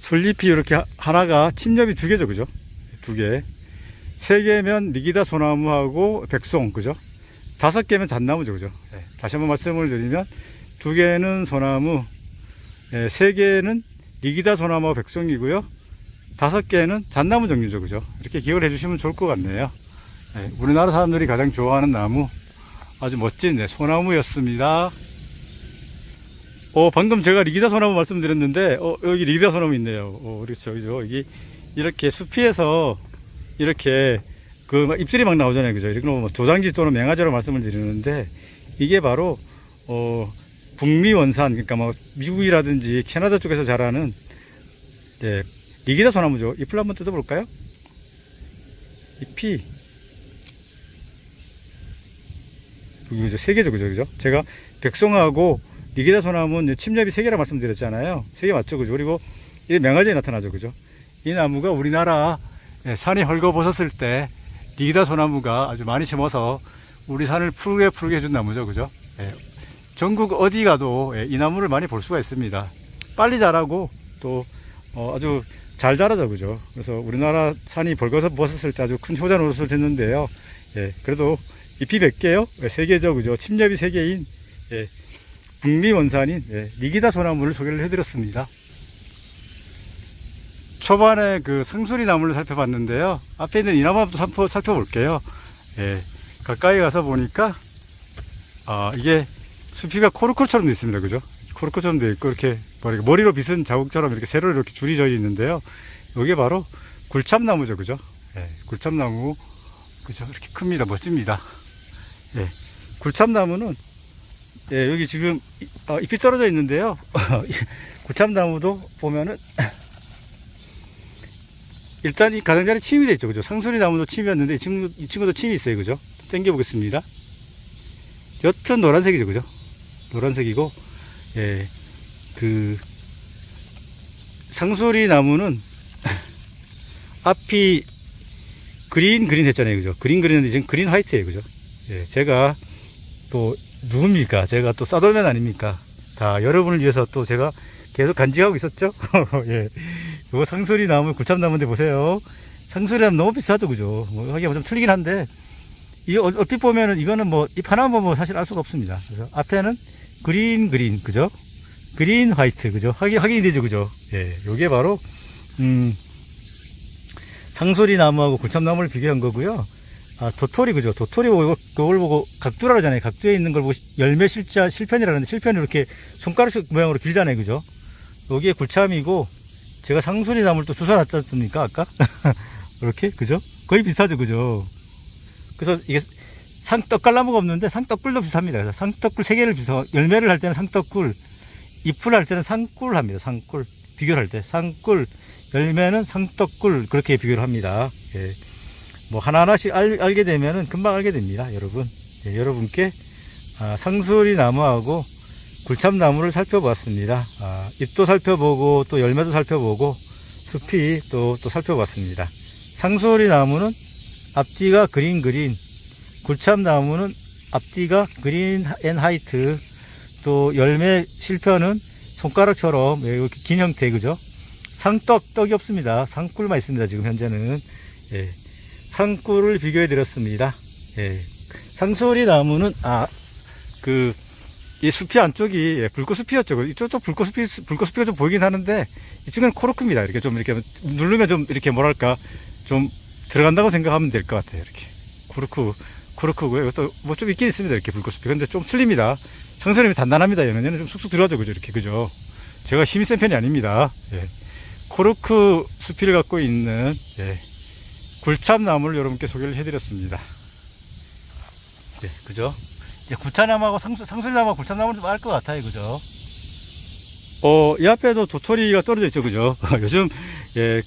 솔잎이 이렇게 하나가 침엽이 2개죠, 그죠? 2개. 3개면 미기다 소나무하고 백송, 그죠? 5개면 잣나무죠, 그죠? 네. 다시 한번 말씀을 드리면, 2개는 소나무, 3개는 미기다 소나무와 백송이고요. 5개는 잣나무 종류죠, 그죠? 이렇게 기억을 해주시면 좋을 것 같네요. 네. 우리나라 사람들이 가장 좋아하는 나무, 아주 멋진 소나무였습니다. 방금 제가 리기다 소나무 말씀드렸는데, 여기 리기다 소나무 있네요. 그렇죠, 그죠? 여기 이렇게 숲이에서 이렇게 잎들이 막 나오잖아요, 그죠? 이렇게 뭐 도장지 또는 맹아지로 말씀을 드리는데, 이게 바로 북미 원산, 그러니까 뭐 미국이라든지 캐나다 쪽에서 자라는 리기다 소나무죠. 잎을 한번 뜯어볼까요? 잎이 그죠? 3개죠, 그죠? 제가 백송하고 리기다 소나무는 침엽이 3개라 말씀드렸잖아요. 3개 맞죠, 그죠? 그리고 이 맹아지에 나타나죠, 그죠? 이 나무가 우리나라 산이 헐거벗었을 때 리기다 소나무가 아주 많이 심어서 우리 산을 푸르게 해준 나무죠, 그죠? 전국 어디 가도 이 나무를 많이 볼 수가 있습니다. 빨리 자라고 또 아주 잘 자라죠, 그죠? 그래서 우리나라 산이 벌거벗었을 때 아주 큰 효자 노릇을 했는데요. 그래도 잎이 100개요? 3개죠, 그죠? 침엽이 3개인 북미 원산인 리기다 소나무를 소개를 해드렸습니다. 초반에 그 상수리 나무를 살펴봤는데요. 앞에 있는 이 나무도 살펴볼게요. 가까이 가서 보니까 이게 수피가 코르코처럼 되어 있습니다, 그죠? 코르코처럼 되어 있고 이렇게 머리로 빗은 자국처럼 이렇게 세로 이렇게 줄이 져 있는데요. 이게 바로 굴참나무죠, 그죠? 굴참나무, 그죠? 이렇게 큽니다, 멋집니다. 굴참나무는 여기 지금 잎이 떨어져 있는데요. 굴참나무도 보면은 일단 이 가장자리 침이 되어 있죠, 그죠? 상수리 나무도 침이었는데 이 친구도 침이 있어요, 그죠? 당겨 보겠습니다. 옅은 노란색이죠, 그죠? 노란색이고, 그 상수리 나무는 앞이 그린 했잖아요, 그죠? 그린 했는데 지금 그린 화이트예요, 그죠? 제가 또 누굽니까? 제가 또 싸돌면 아닙니까? 다 여러분을 위해서 또 제가 계속 간직하고 있었죠? 이거 상수리 나무, 굴참나무인데 보세요. 상수리 나무 너무 비싸죠, 그죠? 뭐 하기가 좀 틀리긴 한데, 이 얼핏 보면은 이거는 뭐 잎 하나만 뭐 사실 알 수가 없습니다. 그래서 앞에는 그린, 그죠? 그린 화이트, 그죠? 확인이 되죠, 그죠? 요게 바로, 상수리 나무하고 굴참나무를 비교한 거고요. 도토리, 그죠? 도토리 보고, 그걸 보고 각두라 하잖아요. 각두에 있는 걸 보고 열매 실편이라는데, 실편이 이렇게 손가락 모양으로 길잖아요, 그죠? 여기에 굴참이고, 제가 상수리 나무를 또 주워놨지 않습니까, 아까? 이렇게, 그죠? 거의 비슷하죠, 그죠? 그래서 이게 떡갈나무가 없는데 상떡굴도 비슷합니다. 그래서 상떡굴 3개를 열매를 할 때는 상떡굴, 잎을 할 때는 상꿀 합니다. 상꿀. 비교를 할 때. 상꿀, 열매는 상떡굴, 그렇게 비교를 합니다. 뭐 하나하나씩 알게 되면은 금방 알게 됩니다, 여러분. 여러분께 상수리 나무하고 굴참나무를 살펴보았습니다. 잎도 살펴보고 또 열매도 살펴보고 숲이 또 살펴봤습니다. 상수리 나무는 앞뒤가 그린, 굴참나무는 앞뒤가 그린 앤 화이트, 또 열매 실편은 손가락처럼 이렇게 긴 형태, 그죠? 떡이 없습니다. 상꿀만 있습니다, 지금 현재는. 상꿀을 비교해 드렸습니다. 상수리 나무는 이 숲이 안쪽이 불꽃숲이었죠. 이쪽도 불꽃숲이가 좀 보이긴 하는데, 이 친구는 코르크입니다. 이렇게 좀 이렇게 누르면 좀 이렇게 뭐랄까 좀 들어간다고 생각하면 될 것 같아요. 이렇게 코르크고요. 이것도 뭐 좀 있긴 있습니다. 이렇게 불꽃숲이. 근데 좀 틀립니다. 상선이 단단합니다. 얘는 좀 쑥쑥 들어가죠. 그죠? 이렇게. 그죠? 제가 힘이 센 편이 아닙니다. 예. 코르크 숲을 갖고 있는, 예. 굴참나무를 여러분께 소개를 해드렸습니다. 예, 그죠? 이제 굴참나무하고 상술나무하고 굴참나무는 좀 알 것 같아요. 그죠? 이 앞에도 도토리가 떨어져 있죠. 그죠? 요즘, 예,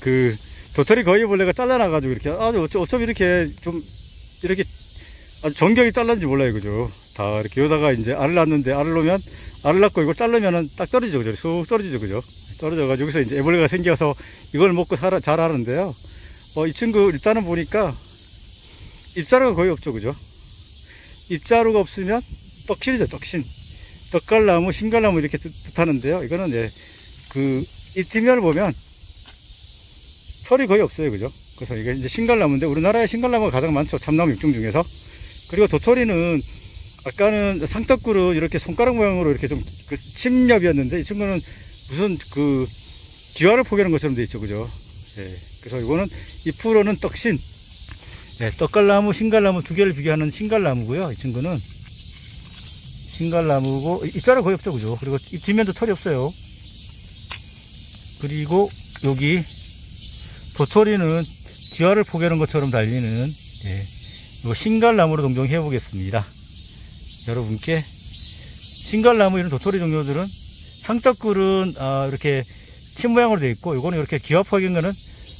도토리 거의 벌레가 잘라놔가지고 이렇게 아주 어쩜 이렇게 좀, 이렇게 아주 정경이 잘랐는지 몰라요. 그죠? 다 이렇게 여기다가 이제 알을 낳는데 알을 놓으면 알을 낳고 이걸 자르면은 딱 떨어지죠. 그죠? 쑥 떨어지죠. 그죠? 떨어져가지고 여기서 이제 애벌레가 생겨서 이걸 먹고 자라는데요. 이 친구 일단은 보니까 잎자루가 거의 없죠. 그죠? 잎자루가 없으면 떡신이죠. 떡신. 떡갈나무, 신갈나무 이렇게 뜻하는데요. 이거는 예, 잎 뒷면을 보면 털이 거의 없어요. 그죠? 그래서 이게 이제 신갈나무인데 우리나라에 신갈나무가 가장 많죠. 참나무 육종 중에서. 그리고 도토리는 아까는 상떡굴은 이렇게 손가락 모양으로 이렇게 좀 침엽이었는데 이 친구는 무슨 기와를 포개는 것처럼 돼 있죠. 그죠? 예. 그래서 이거는 잎으로는 떡신. 예, 떡갈나무, 신갈나무 두 개를 비교하는 신갈나무고요. 이 친구는 신갈나무고 잎자루 거의 없죠. 그죠? 그리고 잎 뒷면도 털이 없어요. 그리고 여기 도토리는 기와를 포개는 것처럼 달리는, 예, 이거 신갈나무로 동정해 보겠습니다. 여러분께 신갈나무 이런 도토리 종류들은 상떡굴은 이렇게 침 모양으로 되어 있고 이거는 이렇게 기와 포개인 거는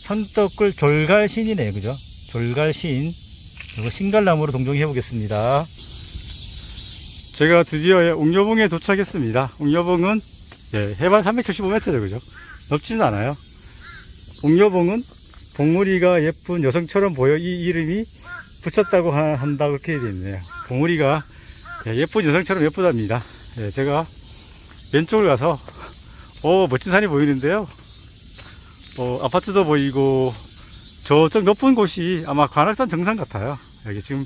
상떡굴 졸갈신이네요. 그죠? 졸갈신. 이거 신갈나무로 동정해 보겠습니다. 제가 드디어 옥녀봉에 도착했습니다. 옥녀봉은, 예, 해발 375m죠. 그죠? 넓지는 않아요. 옥녀봉은 봉우리가 예쁜 여성처럼 보여 이 이름이 붙였다고 한다고 그렇게 되어 있네요. 봉우리가, 예, 예쁜 여성처럼 예쁘답니다. 예, 제가 왼쪽을 가서 멋진 산이 보이는데요. 아파트도 보이고 저쪽 높은 곳이 아마 관악산 정상 같아요. 여기 지금,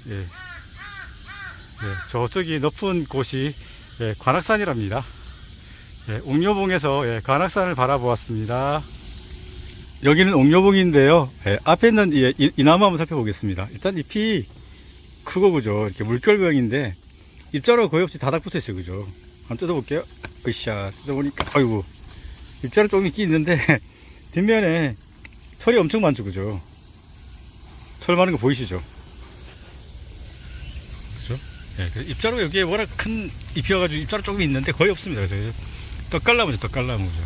예, 예, 저쪽이 높은 곳이, 예, 관악산이랍니다. 예, 옥녀봉에서, 예, 관악산을 바라보았습니다. 여기는 옥녀봉인데요. 예, 앞에 있는 이 나무 한번 살펴보겠습니다. 일단 잎이 크고, 그죠? 이렇게 물결 모양인데 잎자루가 거의 없이 다닥 붙어 있어요. 그죠? 한번 뜯어볼게요. 으쌰, 뜯어보니까 아이고, 잎자루 조금 있긴 있는데 뒷면에 털이 엄청 많죠. 그죠? 털 많은 거 보이시죠? 그죠? 예, 그래서 잎자루가 여기에 워낙 큰 잎이어가지고 잎자루 조금 있는데 거의 없습니다. 그래서 떡갈나무죠. 떡갈나무죠.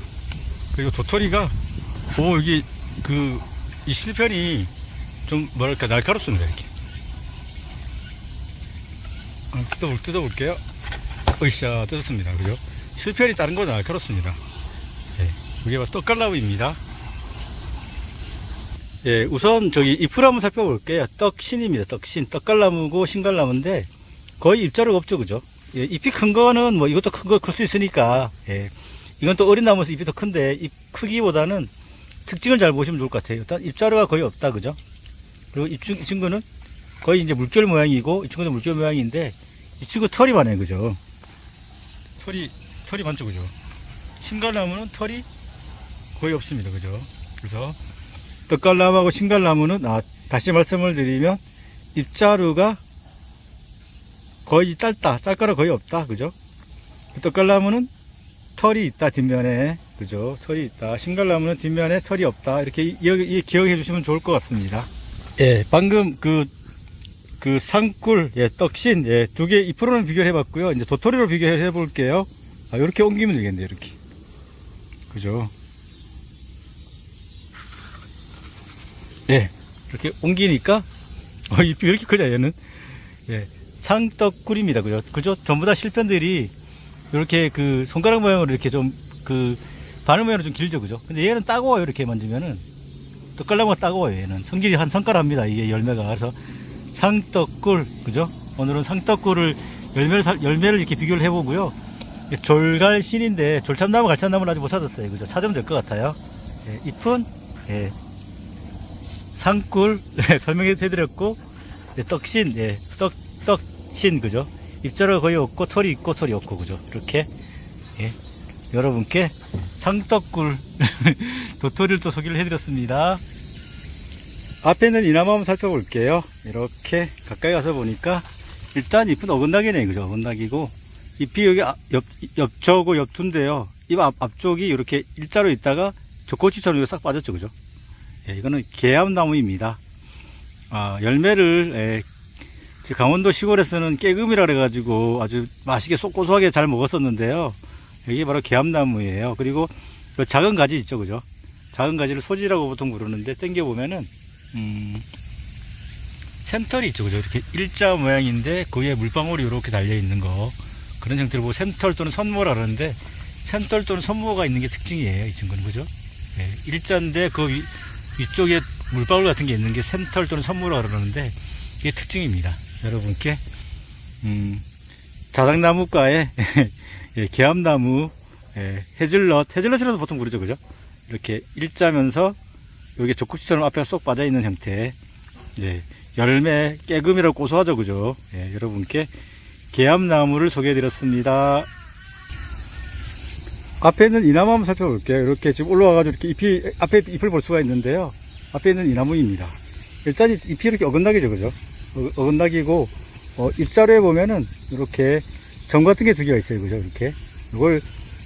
그리고 도토리가 여기 이 실편이 좀 뭐랄까 날카롭습니다. 이렇게 뜯어볼게요. 으쌰, 뜯었습니다. 그죠? 실편이 다른 거 날카롭습니다. 예, 이게 떡갈나무입니다. 예, 우선 저기 잎을 한번 살펴볼게요. 떡신입니다. 떡신. 떡갈나무고 신갈나무인데 거의 잎자루가 없죠. 그죠? 예, 잎이 큰 거는 뭐 이것도 큰 거 클 수 있으니까, 예, 이건 또 어린 나무에서 잎이 더 큰데 잎 크기보다는 특징을 잘 보시면 좋을 것 같아요. 일단 잎자루가 거의 없다. 그죠? 그리고 이 친구는 거의 이제 물결 모양이고 이 친구도 물결 모양인데 이 친구 털이 많아요. 그죠? 털이 많죠. 그죠? 신갈나무는 털이 거의 없습니다. 그죠? 그래서 떡갈나무하고 신갈나무는, 다시 말씀을 드리면 잎자루가 거의 짧거나 거의 없다. 그죠? 떡갈나무는 털이 있다. 뒷면에. 그죠? 털이 있다. 신갈나무는 뒷면에 털이 없다. 이렇게 기억해 주시면 좋을 것 같습니다. 예, 방금 상꿀, 예, 떡신, 예, 두 개 잎으로는 비교를 해봤고요. 이제 도토리로 비교해 볼게요. 이렇게 옮기면 되겠네요. 이렇게. 그죠? 예, 이렇게 옮기니까, 잎이 왜 이렇게 크냐, 얘는. 예, 상떡꿀입니다. 그죠? 그죠? 전부 다 실편들이 이렇게 손가락 모양으로 이렇게 좀, 바늘 모양으로 좀 길죠. 그죠? 근데 얘는 따가워요. 이렇게 만지면은. 떡갈나무가 따가워요. 얘는. 성질이 한 손가락입니다. 이게 열매가. 그래서 상떡꿀. 그죠? 오늘은 상떡꿀을 열매를 이렇게 비교를 해보고요. 졸갈신인데, 졸참나무, 갈참나무는 아직 못 찾았어요. 그죠? 찾으면 될 것 같아요. 예, 잎은, 예, 상꿀, 예, 설명해드렸고, 예, 떡신, 예, 떡신, 그죠? 잎자루가 거의 없고, 털이 있고, 털이 없고, 그죠? 이렇게, 예, 여러분께 상떡꿀, 도토리를 또 소개를 해드렸습니다. 앞에 있는 이나무 한번 살펴볼게요. 이렇게 가까이 가서 보니까 일단 잎은 어긋나기네, 그죠? 어긋나기고 잎이 여기 옆저고 옆투인데요. 잎 앞쪽이 이렇게 일자로 있다가 젖꼬치처럼 싹 빠졌죠, 그죠? 예, 이거는 개암나무입니다. 열매를 강원도 시골에서는 깨금이라 그래가지고 아주 맛있게 쏙 고소하게 잘 먹었었는데요. 이게 바로 개암나무예요. 그리고 그 작은 가지 있죠, 그죠? 작은 가지를 소지라고 보통 부르는데 당겨보면은 샘털이 있죠, 그죠? 이렇게 일자 모양인데 그 위에 물방울이 이렇게 달려 있는 거, 그런 형태를 보고 샘털 또는 선모라 그러는데, 샘털 또는 선모가 있는 게 특징이에요, 이 친구는, 그죠? 예, 일자인데 그 위쪽에 물방울 같은 게 있는 게 샘털 또는 선모라 그러는데, 이게 특징입니다. 여러분께 자작나무과의 예, 개암나무, 헤즐넛이라도 보통 부르죠, 그죠? 이렇게 일자면서 여기 젖꼭지처럼 앞에가 쏙 빠져 있는 형태, 예, 열매 깨금이라고 고소하죠, 그죠? 예, 여러분께 개암나무를 소개해 드렸습니다. 앞에 있는 이나무 한번 살펴볼게요. 이렇게 지금 올라와가지고 이렇게 앞에 잎을 볼 수가 있는데요. 앞에 있는 이나무입니다. 일단 잎이 이렇게 어긋나기죠, 그죠? 어긋나기고, 잎자루에 보면은 이렇게 점 같은 게 두 개가 있어요, 그죠? 이렇게. 이걸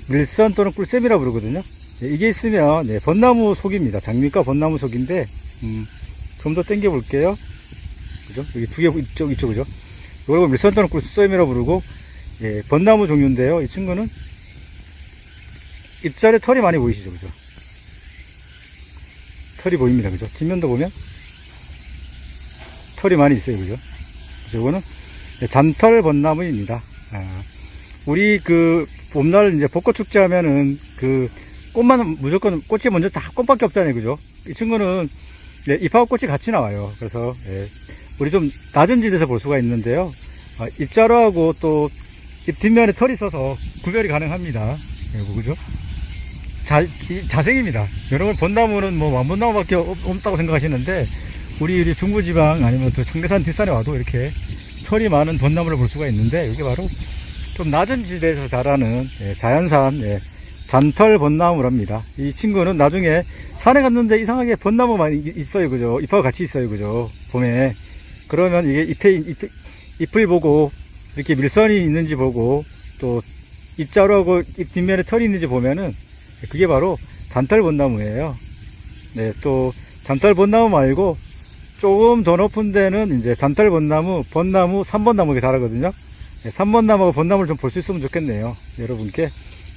밀선 또는 꿀샘이라고 부르거든요. 네, 이게 있으면, 네, 벚나무 속입니다. 장미과 벚나무 속인데, 좀 더 당겨 볼게요. 그죠? 여기 두 개 있죠, 그죠? 이걸 밀선 또는 꿀샘이라고 부르고, 예, 벚나무 종류인데요. 이 친구는 잎자루에 털이 많이 보이시죠, 그죠? 털이 보입니다, 그죠? 뒷면도 보면 털이 많이 있어요, 그죠? 이거는 잔털 벚나무입니다. 우리 그 봄날 이제 벚꽃 축제 하면은 그 꽃만 무조건 꽃이 먼저 다 꽃밖에 없잖아요, 그죠? 이 친구는 네, 잎하고 꽃이 같이 나와요. 그래서 예, 우리 좀 낮은 지대에서 볼 수가 있는데요. 잎자루하고 또 잎 뒷면에 털이 있어서 구별이 가능합니다. 예, 그죠? 자생입니다. 여러분, 벚나무는 뭐 완본나무밖에 없다고 생각하시는데, 우리 중부지방 아니면 또 청계산 뒷산에 와도 이렇게 털이 많은 벚나무를 볼 수가 있는데, 이게 바로 좀 낮은 지대에서 자라는 자연산 잔털 벚나무랍니다. 이 친구는 나중에 산에 갔는데 이상하게 벚나무 많이 있어요, 그죠? 잎하고 같이 있어요, 그죠? 봄에. 그러면 이게 잎을 보고 이렇게 밀선이 있는지 보고, 또 잎자루하고 잎 뒷면에 털이 있는지 보면은 그게 바로 잔털 벚나무예요. 네, 또 잔털 벚나무 말고 조금 더 높은 데는 이제 잔털 벚나무, 3번나무 이렇게 자라거든요. 네, 3번나무하고 벚나무를 좀 볼 수 있으면 좋겠네요, 여러분께.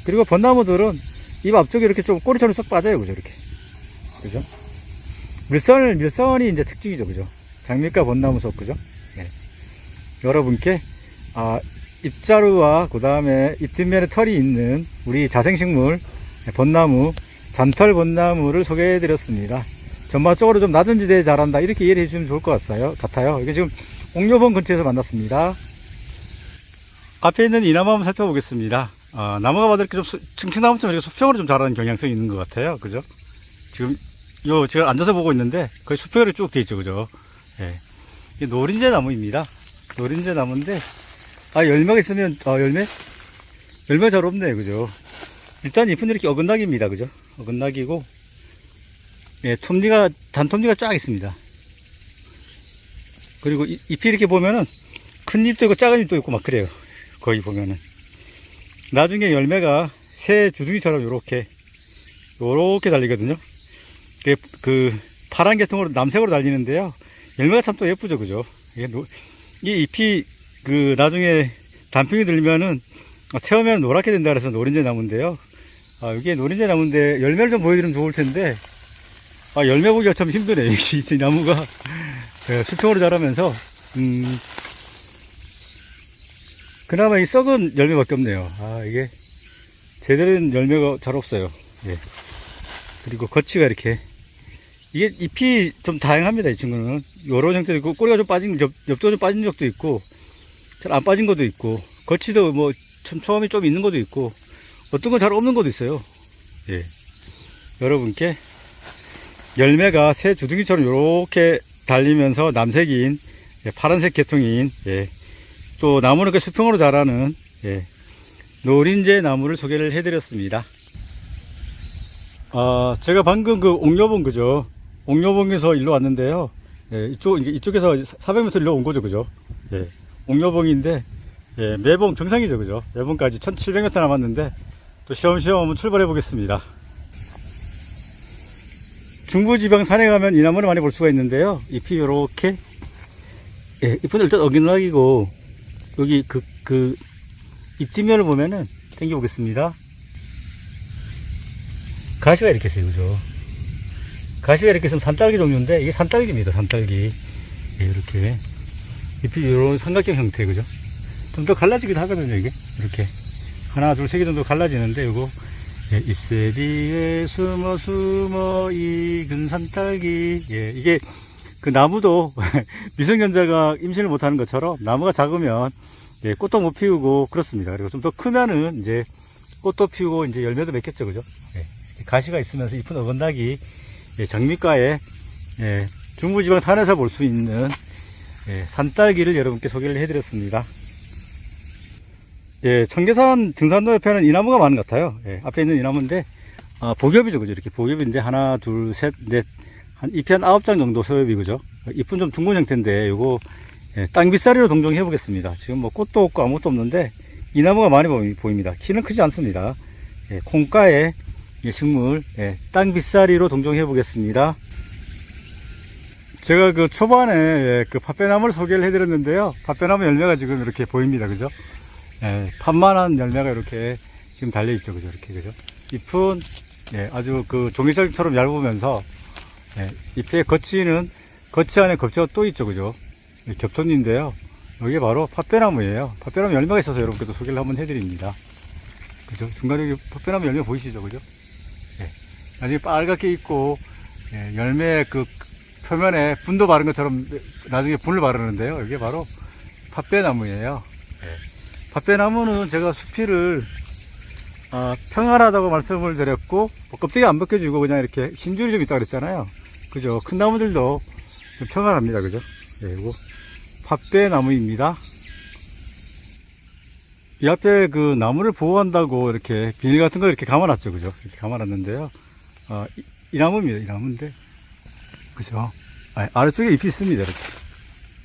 그리고 벚나무들은 잎 앞쪽에 이렇게 좀 꼬리처럼 쏙 빠져요, 그죠? 이렇게. 그죠? 밀선이 이제 특징이죠, 그죠? 장미과 벚나무 속, 그죠? 네. 여러분께, 잎자루와 그 다음에 잎 뒷면에 털이 있는 우리 자생식물, 벚나무, 잔털 벚나무를 소개해 드렸습니다. 전반적으로 좀 낮은 지대에 자란다, 이렇게 이해를 해주시면 좋을 것 같아요. 이게 지금 옥녀봉 근처에서 만났습니다. 앞에 있는 이나무 한번 살펴보겠습니다. 나무가 봐도 이렇게 좀 층층나무처럼 이렇게 수평으로 좀 자라는 경향성이 있는 것 같아요. 그죠? 지금 제가 앉아서 보고 있는데 거의 수평으로 쭉 돼 있죠, 그죠? 예. 이게 노린재 나무입니다. 노린재 나무인데, 열매가 있으면, 열매 잘 없네요, 그죠? 일단 잎은 이렇게 어긋나기입니다, 그죠? 어긋나기고, 예, 잔톱니가 쫙 있습니다. 그리고 잎이 이렇게 보면은 큰 잎도 있고 작은 잎도 있고 막 그래요. 거기 보면은. 나중에 열매가 새 주둥이처럼 요렇게 달리거든요. 그 파란 계통으로 남색으로 달리는데요. 열매가 참 또 예쁘죠, 그죠? 이 잎이 나중에 단풍이 들면은 태우면 노랗게 된다 그래서 노린재 나무인데요. 이게 노린재 나무인데 열매를 좀 보여드리면 좋을 텐데, 열매 보기가 참 힘드네. 이 나무가 수평으로 자라면서 그나마 이 썩은 열매밖에 없네요. 이게 제대로 된 열매가 잘 없어요. 예. 그리고 겉이가 이렇게, 이게 잎이 좀 다양합니다, 이 친구는. 요런 형태도 있고, 꼬리가 좀 빠진, 옆쪽으로 좀 빠진 적도 있고, 잘 안 빠진 것도 있고, 겉이도 뭐 처음에 좀 있는 것도 있고, 어떤 건 잘 없는 것도 있어요. 예. 여러분께 열매가 새 주둥이처럼 이렇게 달리면서 남색인, 파란색 계통인, 또 나무는 그 수평으로 자라는, 노린재 나무를 소개를 해드렸습니다. 제가 방금 그 옥녀봉, 그죠? 옥녀봉에서 일로 왔는데요. 예, 이쪽에서 400m 일로 온 거죠, 그죠? 예, 옥녀봉인데, 예, 매봉 정상이죠, 그죠? 매봉까지 1700m 남았는데, 또 시험시험 한번 출발해 보겠습니다. 중부지방 산에 가면 이 나무를 많이 볼 수가 있는데요. 잎이 요렇게, 예, 잎은 일단 어긴어기고, 여기 잎 뒷면을 보면은, 당겨보겠습니다. 가시가 이렇게 있어요, 그죠? 가시가 이렇게 있으면 산딸기 종류인데, 이게 산딸기입니다, 산딸기. 예, 이렇게. 잎이 이런 삼각형 형태, 그죠? 좀 더 갈라지기도 하거든요, 이게. 이렇게. 하나, 둘, 세 개 정도 갈라지는데, 요거. 예, 잎새뒤에 숨어 익은 산딸기. 예, 이게 그 나무도 미성년자가 임신을 못하는 것처럼 나무가 작으면 예, 꽃도 못 피우고 그렇습니다. 그리고 좀 더 크면은 이제 꽃도 피우고 이제 열매도 맺겠죠, 그죠? 예, 가시가 있으면서 잎은 어긋나기. 예, 장미가에 예, 중부지방 산에서 볼 수 있는 예, 산딸기를 여러분께 소개를 해드렸습니다. 예, 청계산 등산로 옆에는 이 나무가 많은 것 같아요. 예, 앞에 있는 이 나무인데 복엽이죠, 그죠? 이렇게 복엽인데 하나, 둘, 셋, 넷, 잎이 한 9장 정도 서엽이, 그죠? 잎은 좀 둥근 형태인데 요거 예, 땅빗사리로 동정해 보겠습니다. 지금 뭐 꽃도 없고 아무것도 없는데 이 나무가 많이 보입니다. 키는 크지 않습니다. 예, 콩가의 예, 식물 예, 땅빗사리로 동정해 보겠습니다. 제가 그 초반에 예, 그 팥배나무를 소개를 해드렸는데요. 팥배나무 열매가 지금 이렇게 보입니다, 그죠? 예, 판만한 열매가 이렇게 지금 달려있죠, 그죠? 이렇게, 그죠? 잎은 예, 아주 그 종이살처럼 얇으면서 예, 잎의 겉이 안에 겉이 또 있죠, 그죠? 예, 겹톤인데요. 이게 바로 팥배나무예요. 팥배나무 열매가 있어서 여러분께도 소개를 한번 해드립니다. 그죠? 중간에 팥배나무 열매 보이시죠, 그죠? 예, 나중에 빨갛게 있고 예, 열매 그 표면에 분도 바른 것처럼 나중에 분을 바르는데요. 이게 바로 팥배나무예요. 예. 팥배나무는 제가 수피를 평안하다고 말씀을 드렸고 뭐 껍데기 안 벗겨지고 그냥 이렇게 흰줄이 좀 있다 그랬잖아요. 그죠? 큰 나무들도 좀 평안합니다, 그죠? 예, 이거 팥배나무입니다. 이 앞에 그 나무를 보호한다고 이렇게 비닐 같은 걸 이렇게 감아놨죠, 그죠? 이렇게 감아놨는데요. 이 나무입니다, 이 나무인데, 그죠? 아래쪽에 잎이 있습니다, 이렇게.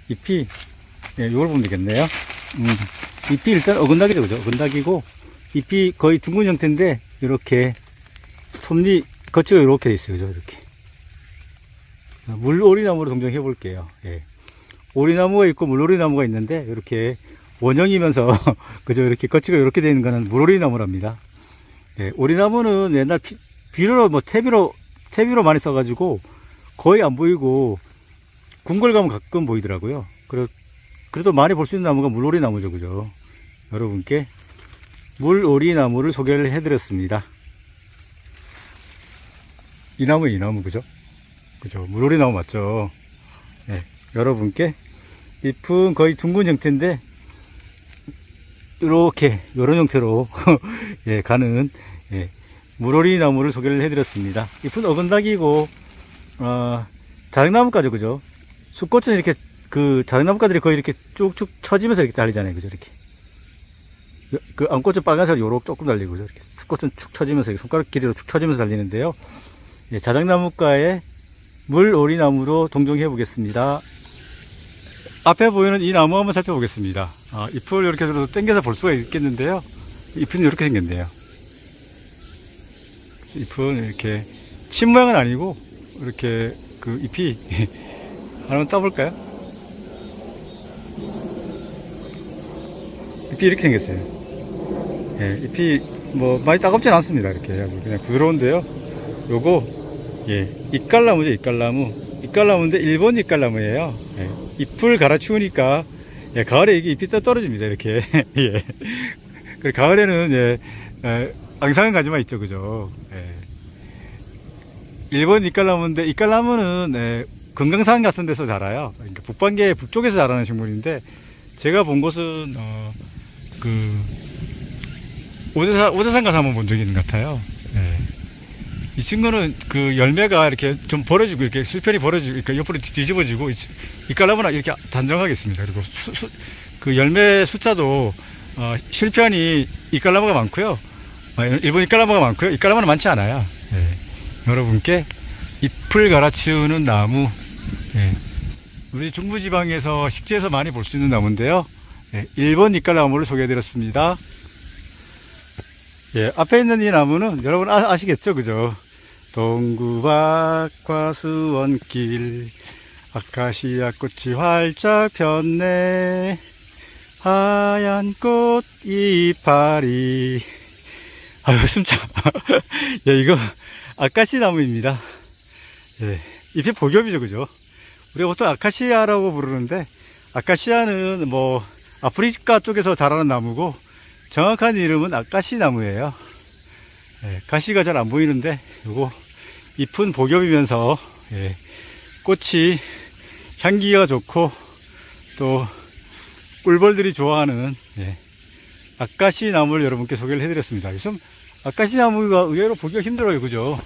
잎이, 예, 이걸 보면 되겠네요. 잎이 일단 어긋나기죠, 그죠? 어긋나기고, 잎이 거의 둥근 형태인데, 이렇게, 톱니, 겉이 이렇게 돼 있어요, 그죠? 이렇게. 물오리나무로 동정해 볼게요. 예. 오리나무가 있고 물오리나무가 있는데, 이렇게 원형이면서, 그죠? 이렇게 겉이가 이렇게 되는 거는 물오리나무랍니다. 예, 오리나무는 옛날 비료로, 퇴비로 많이 써가지고, 거의 안 보이고, 궁궐 가면 가끔 보이더라고요. 그래도 많이 볼 수 있는 나무가 물오리나무죠, 그죠? 여러분께 물오리나무를 소개를 해드렸습니다. 이 나무, 그죠? 그죠? 물오리나무 맞죠? 네, 여러분께 잎은 거의 둥근 형태인데, 이렇게, 요런 형태로, 예, 가는, 예, 물오리나무를 소개를 해드렸습니다. 잎은 어근닥이고, 자작나무까지, 그죠? 숫꽃은 이렇게, 자작나무가들이 거의 이렇게 쭉쭉 처지면서 이렇게 달리잖아요, 그죠? 이렇게. 암꽃은 빨간색으로 요렇게 조금 달리고, 그죠? 이렇게. 숫꽃은 축 처지면서, 손가락 길이로 축 처지면서 달리는데요. 예, 자작나무가에 물오리나무로 동정해 보겠습니다. 앞에 보이는 이 나무 한번 살펴보겠습니다. 잎을 이렇게 당겨서 볼 수가 있겠는데요. 잎은 이렇게 생겼네요. 잎은 이렇게 침 모양은 아니고 이렇게 그 잎이 하나만 따볼까요? 잎이 이렇게 생겼어요. 예, 잎이 뭐 많이 따갑진 않습니다. 이렇게 아주 그냥 부드러운데요. 요거 예, 잎갈나무죠. 잎갈나무인데 일본 잎갈나무예요. 예, 잎을 갈아치우니까 예, 가을에 이게 잎이 떨어집니다. 이렇게 예. 가을에는 예, 앙상한 가지만 있죠, 그죠? 예. 일본 잎갈나무인데 잎갈나무는 예, 금강산 같은 데서 자라요. 그러니까 북반계 북쪽에서 자라는 식물인데 제가 본 곳은 오대산 가서 한번 본 적이 있는 것 같아요. 예. 이 친구는 그 열매가 이렇게 좀 벌어지고 이렇게 실편이 벌어지고 그러니까 옆으로 뒤집어지고 잎갈나무는 이렇게 단정하게 있습니다. 그리고 그 열매 숫자도 실편이 잎갈나무가 많고요. 일본 잎갈나무가 많고요. 잎갈나무는 많지 않아요. 예. 여러분께 잎을 갈아치우는 나무. 예. 우리 중부지방에서 식재에서 많이 볼 수 있는 나무인데요. 예. 일본 잎갈나무를 소개해드렸습니다. 예. 앞에 있는 이 나무는 여러분 아시겠죠? 그죠? 동구밭 과수원길 아카시아 꽃이 활짝 폈네 하얀 꽃 이파리. 아유 숨차. 예, 이거 아카시 나무입니다. 예, 잎이 복엽이죠, 그죠? 우리가 보통 아카시아라고 부르는데 아카시아는 뭐 아프리카 쪽에서 자라는 나무고 정확한 이름은 아카시 나무예요. 예, 가시가 잘 안 보이는데 요거 잎은 복엽이면서 예, 꽃이 향기가 좋고 또 꿀벌들이 좋아하는 예, 아카시 나무를 여러분께 소개를 해드렸습니다. 요즘 아카시 나무가 의외로 보기가 힘들어요, 그죠?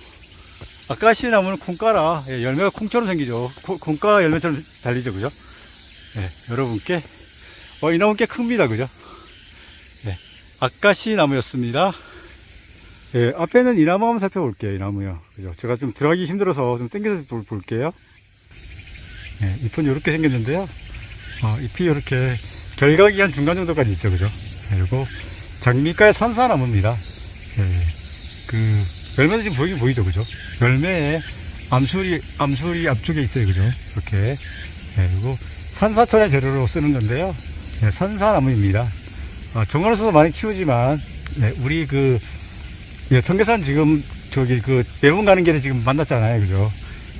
아카시 나무는 콩가라 예, 열매가 콩처럼 생기죠. 콩가 열매처럼 달리죠, 그죠? 예, 여러분께 이 나무 꽤 큽니다, 그죠? 예, 아카시 나무였습니다. 예, 앞에는 이 나무 한번 살펴볼게요. 이 나무요. 그죠? 제가 좀 들어가기 힘들어서 좀 당겨서 볼게요. 예, 잎은 이렇게 생겼는데요. 잎이 이렇게 결각이 한 중간 정도까지 있죠. 그죠? 그리고 장미가의 산사나무입니다. 예, 열매도 지금 보이긴 보이죠. 그죠? 열매에 암술이 앞쪽에 있어요. 그죠? 이렇게. 예, 그리고 산사철의 재료로 쓰는 건데요. 예, 산사나무입니다. 정원에서도 많이 키우지만, 예, 우리 예, 청계산 지금 매운 가는 길에 지금 만났잖아요. 그죠?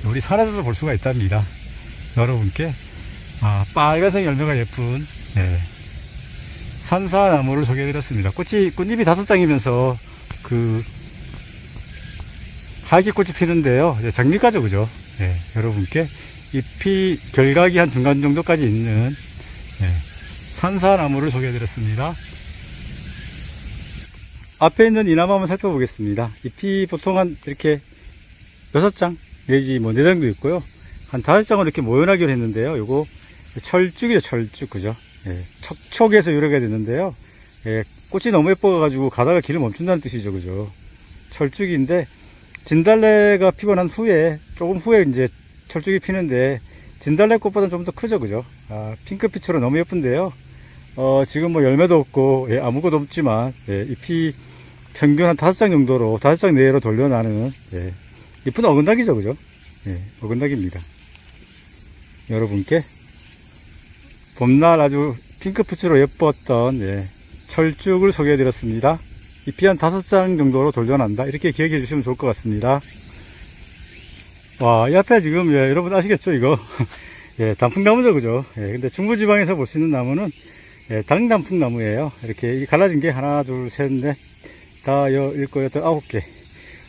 우리 산에서도 볼 수가 있답니다. 여러분께 빨간색 열매가 예쁜 예, 산사나무를 소개해드렸습니다. 꽃잎이 5장이면서 하얗게 꽃이 피는데요. 장미가죠, 그죠? 예, 여러분께 잎이 결각이 한 중간 정도까지 있는 예, 산사나무를 소개해드렸습니다. 앞에 있는 이 나무 한번 살펴보겠습니다. 잎이 보통 이렇게 6장 내지 4장도 있고요. 한 5장을 이렇게 모여나기로 했는데요. 요거 철쭉이죠, 철쭉. 그죠? 예, 척척에서 유래가 됐는데요. 예, 꽃이 너무 예뻐가지고 가다가 길을 멈춘다는 뜻이죠. 그죠? 철쭉인데, 진달래가 피고 난 후에, 조금 후에 이제 철쭉이 피는데, 진달래 꽃보다는 좀 더 크죠. 그죠? 핑크빛으로 너무 예쁜데요. 지금 뭐 열매도 없고, 예, 아무것도 없지만, 예, 잎이 평균 한 5장 정도로, 5장 내로 돌려나는, 예, 잎은 어근닥이죠. 그죠? 예, 어근닥입니다. 여러분께 봄날 아주 핑크빛으로 예뻤던, 예, 철쭉을 소개해 드렸습니다. 잎이 한 5장 정도로 돌려난다. 이렇게 기억해 주시면 좋을 것 같습니다. 와, 이 앞에 지금, 예, 여러분 아시겠죠? 이거. 예, 단풍나무죠. 그죠? 예, 근데 중부지방에서 볼 수 있는 나무는 예, 당단풍나무예요. 이렇게 갈라진 게 하나, 둘, 셋, 넷, 다, 일곱, 여덟, 9개.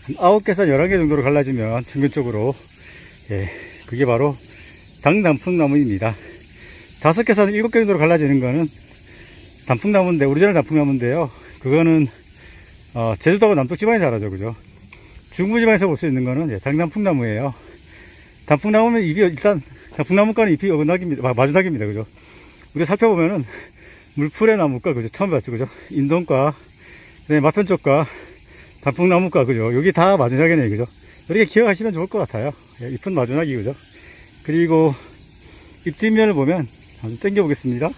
한 9개에서 11개 정도로 갈라지면 평균적으로, 예, 그게 바로 당단풍나무입니다. 5개에서 7개 정도로 갈라지는 거는 단풍나무인데, 오리지널 단풍나무인데요. 그거는, 제주도하고 남쪽 지방에 자라죠. 그죠? 중부지방에서 볼 수 있는 거는 예, 당단풍나무예요. 단풍나무면 단풍나무과는 잎이 어긋나기입니다. 마주나기입니다. 그죠? 우리가 살펴보면은, 물풀의 나무과, 그죠? 처음 봤죠, 그죠? 인동과, 네, 마편쪽과, 단풍나무과, 그죠? 여기 다 마주나기네요, 그죠? 이렇게 기억하시면 좋을 것 같아요. 예, 잎은 마주나기, 그죠? 그리고, 잎 뒷면을 보면, 한번 당겨보겠습니다.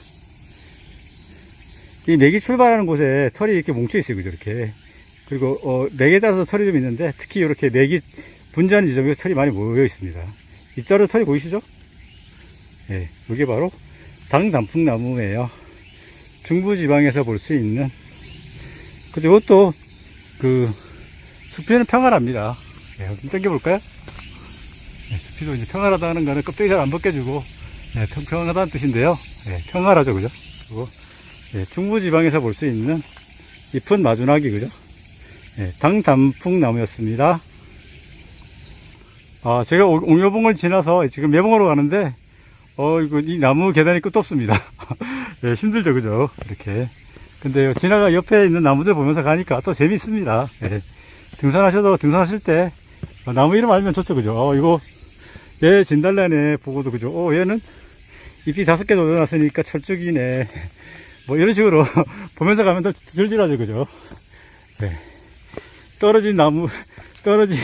이 맥이 출발하는 곳에 털이 이렇게 뭉쳐있어요, 그죠? 이렇게. 그리고, 맥에 따라서 털이 좀 있는데, 특히 이렇게 맥이 분주한 지점에 털이 많이 모여 있습니다. 잎자루 털이 보이시죠? 예, 이게 바로, 당단풍나무예요. 중부지방에서 볼 수 있는. 그리고 또, 숲이는 평활합니다. 예, 좀 당겨볼까요? 예, 숲이도 이제 평활하다는 거는 껍데기 잘 안 벗겨주고, 예, 평평하다는 뜻인데요. 예, 평활하죠, 그죠? 그리고, 예, 중부지방에서 볼 수 있는 잎은 마주나기, 그죠? 예, 당단풍나무였습니다. 제가 옥묘봉을 지나서 지금 매봉으로 가는데, 이 나무 계단이 끝도 없습니다. 예, 힘들죠, 그죠? 이렇게. 근데 지나가 옆에 있는 나무들 보면서 가니까 또 재밌습니다. 예, 등산하실 때, 나무 이름 알면 좋죠, 그죠? 이거, 얘 진달래네, 보고도, 그죠? 얘는 잎이 5개 돌려놨으니까 철쭉이네. 뭐, 이런 식으로 보면서 가면 더 들질하죠, 그죠? 예. 떨어진 떨어진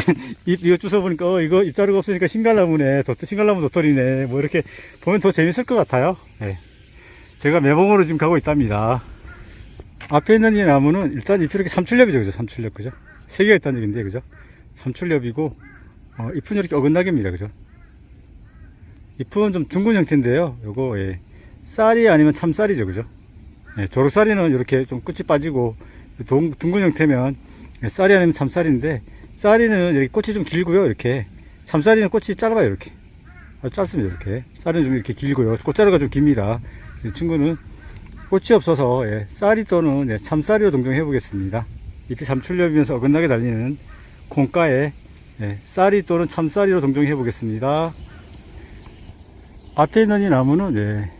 잎 이거 주워 보니까 이거 잎자루가 없으니까 신갈나무네. 신갈나무 도토리네. 뭐 이렇게 보면 더 재밌을 것 같아요. 예. 제가 매봉으로 지금 가고 있답니다. 앞에 있는 이 나무는 일단 잎이 이렇게 삼출엽이죠. 그죠? 삼출엽. 그죠? 세 개가 있다는 얘기인데, 그죠? 삼출엽이고, 잎은 이렇게 어긋나게입니다. 그죠? 잎은 좀 둥근 형태인데요. 요거, 예. 쌀이 아니면 참쌀이죠. 그죠? 예. 조록쌀이는 이렇게 좀 끝이 빠지고, 둥근 형태면 쌀이 아니면 참쌀인데, 쌀이는 이렇게 꽃이 좀 길고요. 이렇게. 참쌀이는 꽃이 짧아요. 이렇게. 아주 짧습니다. 이렇게. 쌀은 좀 이렇게 길고요. 꽃자루가 좀 깁니다. 이 친구는 꽃이 없어서 예, 쌀이 또는 예, 참쌀이로 동정해 보겠습니다. 잎이 삼출엽이면서 어긋나게 달리는 콩가에 예, 쌀이 또는 참쌀이로 동정해 보겠습니다. 앞에 있는 이 나무는 예,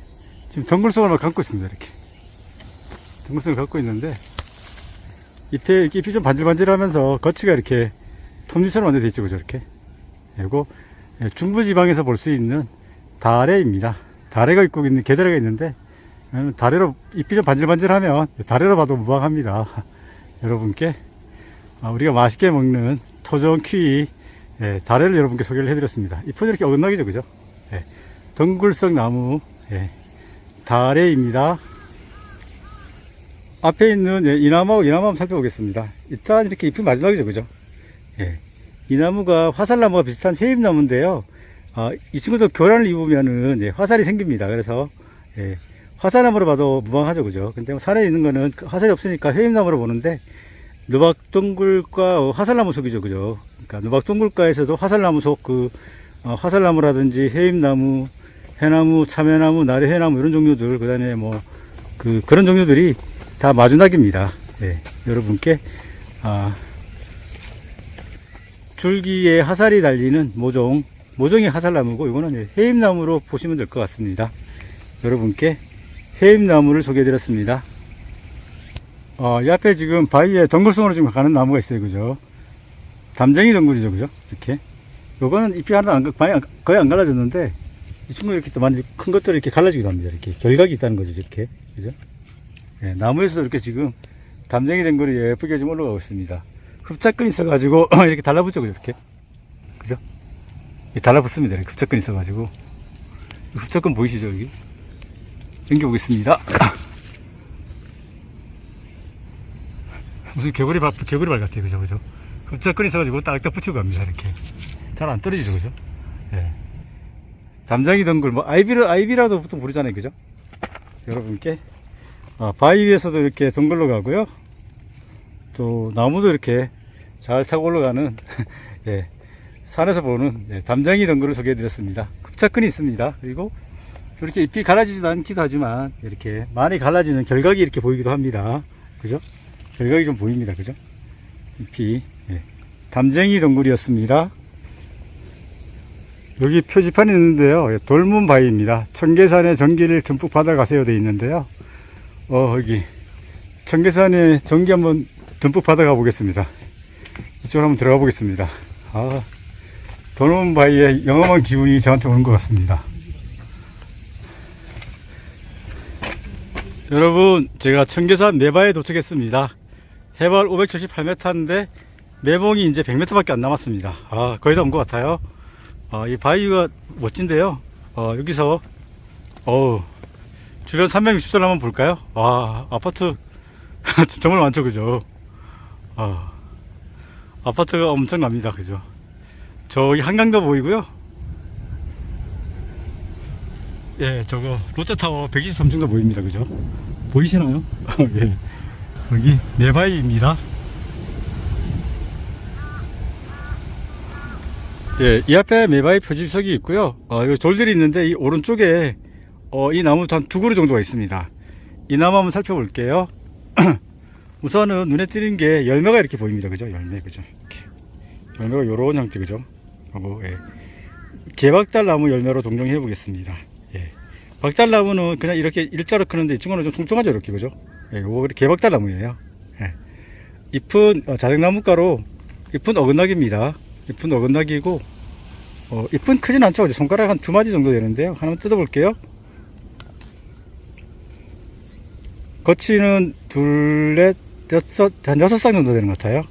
지금 덩굴성을 감고 있습니다. 이렇게 덩굴성을 감고 있는데 잎이 좀 반질반질하면서 거치가 이렇게 톱니처럼 완전히 되어 있죠. 그죠? 이렇게 이거 예, 중부지방에서 볼 수 있는 다래입니다. 다래가 있고 있는 개다래가 있는데 다래로 잎이 좀 반질반질하면 다래로 봐도 무방합니다. 여러분께 우리가 맛있게 먹는 토종 키위 예, 다래를 여러분께 소개를 해드렸습니다. 잎은 이렇게 어긋나기죠, 그죠? 예, 덩굴성 나무 예, 다래입니다. 앞에 있는 예, 이 나무하고 이 나무 한번 살펴보겠습니다. 일단 이렇게 잎이 마지막이죠, 그죠? 예, 이 나무가 화살나무와 비슷한 회잎나무인데요. 이 친구도 교란을 입으면은 예, 화살이 생깁니다. 그래서 예, 화살나무로 봐도 무방하죠, 그죠? 근데 산에 있는 거는 화살이 없으니까 회잎나무로 보는데 누박동굴과 화살나무 속이죠, 그죠? 그러니까 누박동굴가에서도 화살나무 속 화살나무라든지 회잎나무, 해나무, 참외나무, 나래회나무 이런 종류들 그다음에 뭐 그런 종류들이 다 마주낙입니다. 예, 여러분께 줄기에 화살이 달리는 모종이 화살나무고 이거는 회잎나무로 보시면 될 것 같습니다. 여러분께 회잎나무를 소개해 드렸습니다. 이 앞에 지금 바위에 덩굴성으로 지금 가는 나무가 있어요. 그죠? 담쟁이 덩굴이죠. 그죠? 이렇게. 요거는 잎이 하나 거의 안 갈라졌는데 이 친구는 이렇게 또 많이 큰 것들을 이렇게 갈라지기도 합니다. 이렇게 결각이 있다는 거죠. 이렇게. 그죠? 예, 나무에서도 이렇게 지금 담쟁이 덩굴이 예쁘게 좀 올라가고 있습니다. 흡착근이 있어가지고 이렇게 달라붙죠. 이렇게. 그죠? 달라붙습니다. 이렇게 흡착근이 있어가지고. 흡착근 보이시죠? 여기? 당겨보겠습니다. 무슨 개구리 발 같아요. 그죠? 그죠? 흡착근이 있어가지고 딱딱 붙이고 갑니다. 이렇게. 잘 안 떨어지죠. 그죠? 예. 담장이 덩굴, 뭐, 아이비라도 보통 부르잖아요. 그죠? 여러분께. 바위 위에서도 이렇게 덩굴로 가고요. 또, 나무도 이렇게 잘 타고 올라가는, 예. 산에서 보는 예, 담장이 덩굴을 소개해 드렸습니다. 흡착근이 있습니다. 그리고 이렇게 잎이 갈라지지도 않기도 하지만 이렇게 많이 갈라지는 결각이 이렇게 보이기도 합니다. 그죠? 결각이 좀 보입니다. 그죠? 잎이 예, 담쟁이 덩굴이었습니다. 여기 표지판이 있는데요. 예, 돌문바위입니다. 청계산에 전기를 듬뿍 받아가세요 되어 있는데요. 여기 청계산에 전기 한번 듬뿍 받아가 보겠습니다. 이쪽으로 한번 들어가 보겠습니다. 돌문바위의 영험한 기운이 저한테 오는 것 같습니다. 여러분, 제가 청계산 매바에 도착했습니다. 해발 578m인데 매봉이 이제 100m밖에 안 남았습니다. 거의 다 온 것 같아요. 이 바위가 멋진데요. 여기서 주변 360도를 한번 볼까요? 아파트 정말 많죠, 그죠? 아파트가 엄청납니다, 그죠? 저기 한강도 보이고요. 예, 저거 롯데타워 123층도 보입니다. 그죠? 보이시나요? 예. 여기 매바위입니다. 예, 이 앞에 매바위 표지석이 있고요. 여기 돌들이 있는데 이 오른쪽에 이 나무도 한 2그루 정도가 있습니다. 이 나무 한번 살펴볼게요. 우선은 눈에 띄는 게 열매가 이렇게 보입니다. 그죠? 열매, 그죠? 이렇게. 열매가 요런 형태, 그죠? 예. 개박달나무 열매로 동정해 보겠습니다. 예. 박달나무는 그냥 이렇게 일자로 크는데 이 친구는 좀 통통하죠, 이렇게, 그죠? 예, 요거 개박달나무예요. 예. 잎은 자작나무가로 잎은 어긋나기입니다. 잎은 어긋나기고 잎은 크진 않죠. 손가락 한 2마디 정도 되는데요. 하나 뜯어볼게요. 거치는 둘, 넷, 여섯, 한 6쌍 정도 되는 것 같아요.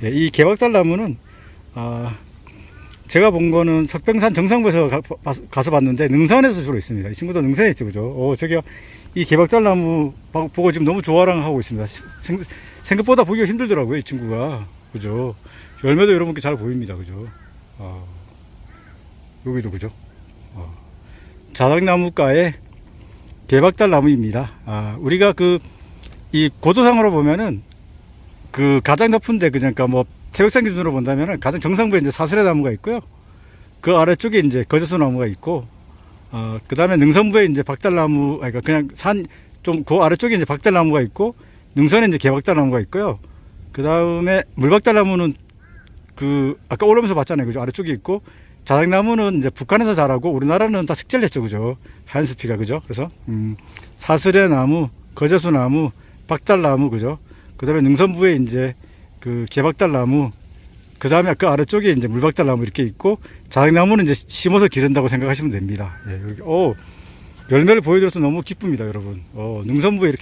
예, 이 개박달나무는 제가 본 거는 석병산 정상부에서 가서 봤는데 능선에서 주로 있습니다. 이 친구도 능선에 있죠, 그죠? 저기요, 이 개박달나무 보고 지금 너무 좋아랑 하고 있습니다. 생각보다 보기가 힘들더라고요, 이 친구가, 그죠? 열매도 여러분께 잘 보입니다, 그죠? 여기도 그죠? 자작나무과의 개박달나무입니다. 우리가 이 고도상으로 보면은 가장 높은데, 그러니까 뭐 태백산 기준으로 본다면은 가장 정상부에 이제 사슬의 나무가 있고요. 그 아래쪽에 이제 거제수 나무가 있고, 그 다음에 능선부에 이제 박달나무, 그러니까 그냥 그 아래쪽에 이제 박달나무가 있고, 능선에 이제 개박달나무가 있고요. 그 다음에 물박달나무는 아까 올라오면서 봤잖아요, 그죠? 아래쪽에 있고, 자작나무는 이제 북한에서 자라고 우리나라는 다 색재를 했죠, 그죠? 하얀숲이가, 그죠? 그래서 사슬의 나무, 거제수 나무, 박달나무, 그죠? 그 다음에 능선부에 이제 개박달나무, 그 다음에 그 아래쪽에 이제 물박달나무 이렇게 있고, 자작나무는 이제 심어서 기른다고 생각하시면 됩니다. 예, 여기, 열매를 보여드려서 너무 기쁩니다, 여러분. 능선부에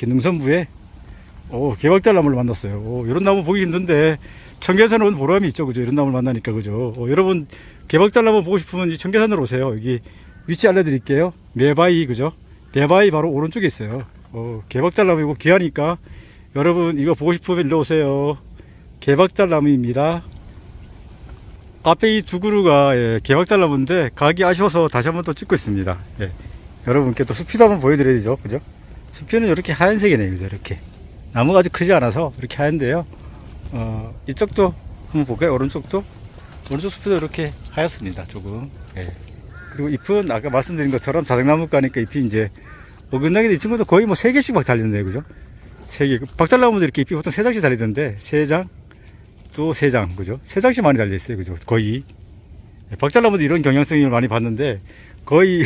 개박달나무를 만났어요. 이런 나무 보기 힘든데, 청계산으로 온 보람이 있죠, 그죠? 이런 나무를 만나니까, 그죠? 여러분, 개박달나무 보고 싶으면 이 청계산으로 오세요. 여기 위치 알려드릴게요. 매바위, 그죠? 매바위 바로 오른쪽에 있어요. 개박달나무 이거 귀하니까, 여러분, 이거 보고 싶으면 일로 오세요. 개박달나무입니다. 앞에 이 두 그루가 개박달나무인데 가기 아쉬워서 다시 한번 또 찍고 있습니다. 여러분께 또 숲이도 한번 보여드려야죠, 그죠? 숲이는 이렇게 하얀색이네요, 그죠? 이렇게 나무가 아주 크지 않아서 이렇게 하얀데요. 이쪽도 한번 볼까요? 오른쪽 숲도 이렇게 하얗습니다, 조금. 그리고 잎은 아까 말씀드린 것처럼 자작나무가니까 잎이 이제 어긋나게 이 친구도 거의 뭐 3개씩 막 달렸네요, 그죠? 3개. 박달나무도 이렇게 잎이 보통 3장씩 달리던데 3장, 또 3장, 그죠? 3장씩 많이 달려있어요, 그죠? 거의. 박달나무도 이런 경향성을 많이 봤는데 거의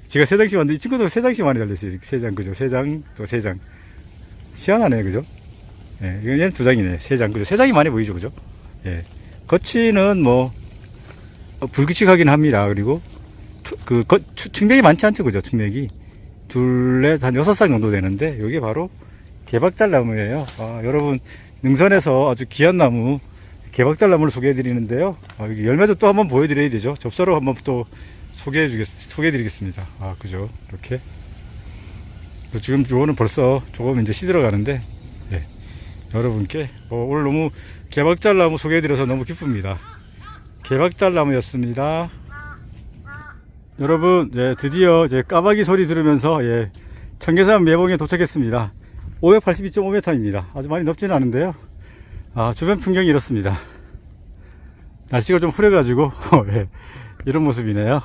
제가 3장씩 봤는데 이 친구도 3장씩 많이 달려있어요. 이렇게 3장, 그죠? 3장, 또 3장. 희한하네, 그죠? 이건 2장이네. 3장, 그죠? 3장이 많이 보이죠, 그죠? 거치는 뭐 불규칙하긴 합니다. 그리고 측맥이 많지 않죠, 그죠? 측맥이 둘레 한 6쌍 정도 되는데 이게 바로 개박달나무예요. 여러분, 능선에서 아주 귀한 나무 개박달나무를 소개해 드리는데요. 여기 열매도 또 한번 보여드려야 되죠. 접사로 한번 또 소개해 드리겠습니다. 그죠? 이렇게 지금 요거는 벌써 조금 이제 시들어 가는데, 여러분께 오늘 너무 개박달나무 소개해 드려서 너무 기쁩니다. 개박달나무였습니다. 여러분, 드디어 이제 까마귀 소리 들으면서 청계산 매봉에 도착했습니다. 582.5m입니다. 아주 많이 높지는 않은데요. 주변 풍경이 이렇습니다. 날씨가 좀 흐려가지고 이런 모습이네요.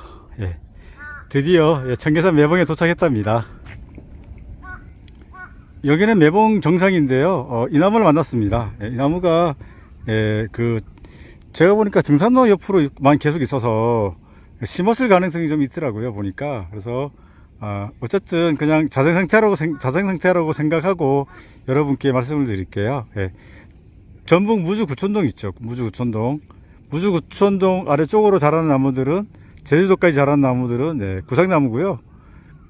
드디어 청계산 매봉에 도착했답니다. 여기는 매봉 정상인데요. 이 나무를 만났습니다. 이 나무가 제가 보니까 등산로 옆으로 계속 있어서 심었을 가능성이 좀 있더라고요, 보니까. 그래서 어쨌든 그냥 자생 상태라고 생각하고 여러분께 말씀을 드릴게요. 전북 무주 구촌동 있죠. 무주 구촌동 아래쪽으로 자라는 나무들은, 제주도까지 자라는 나무들은 구상나무고요.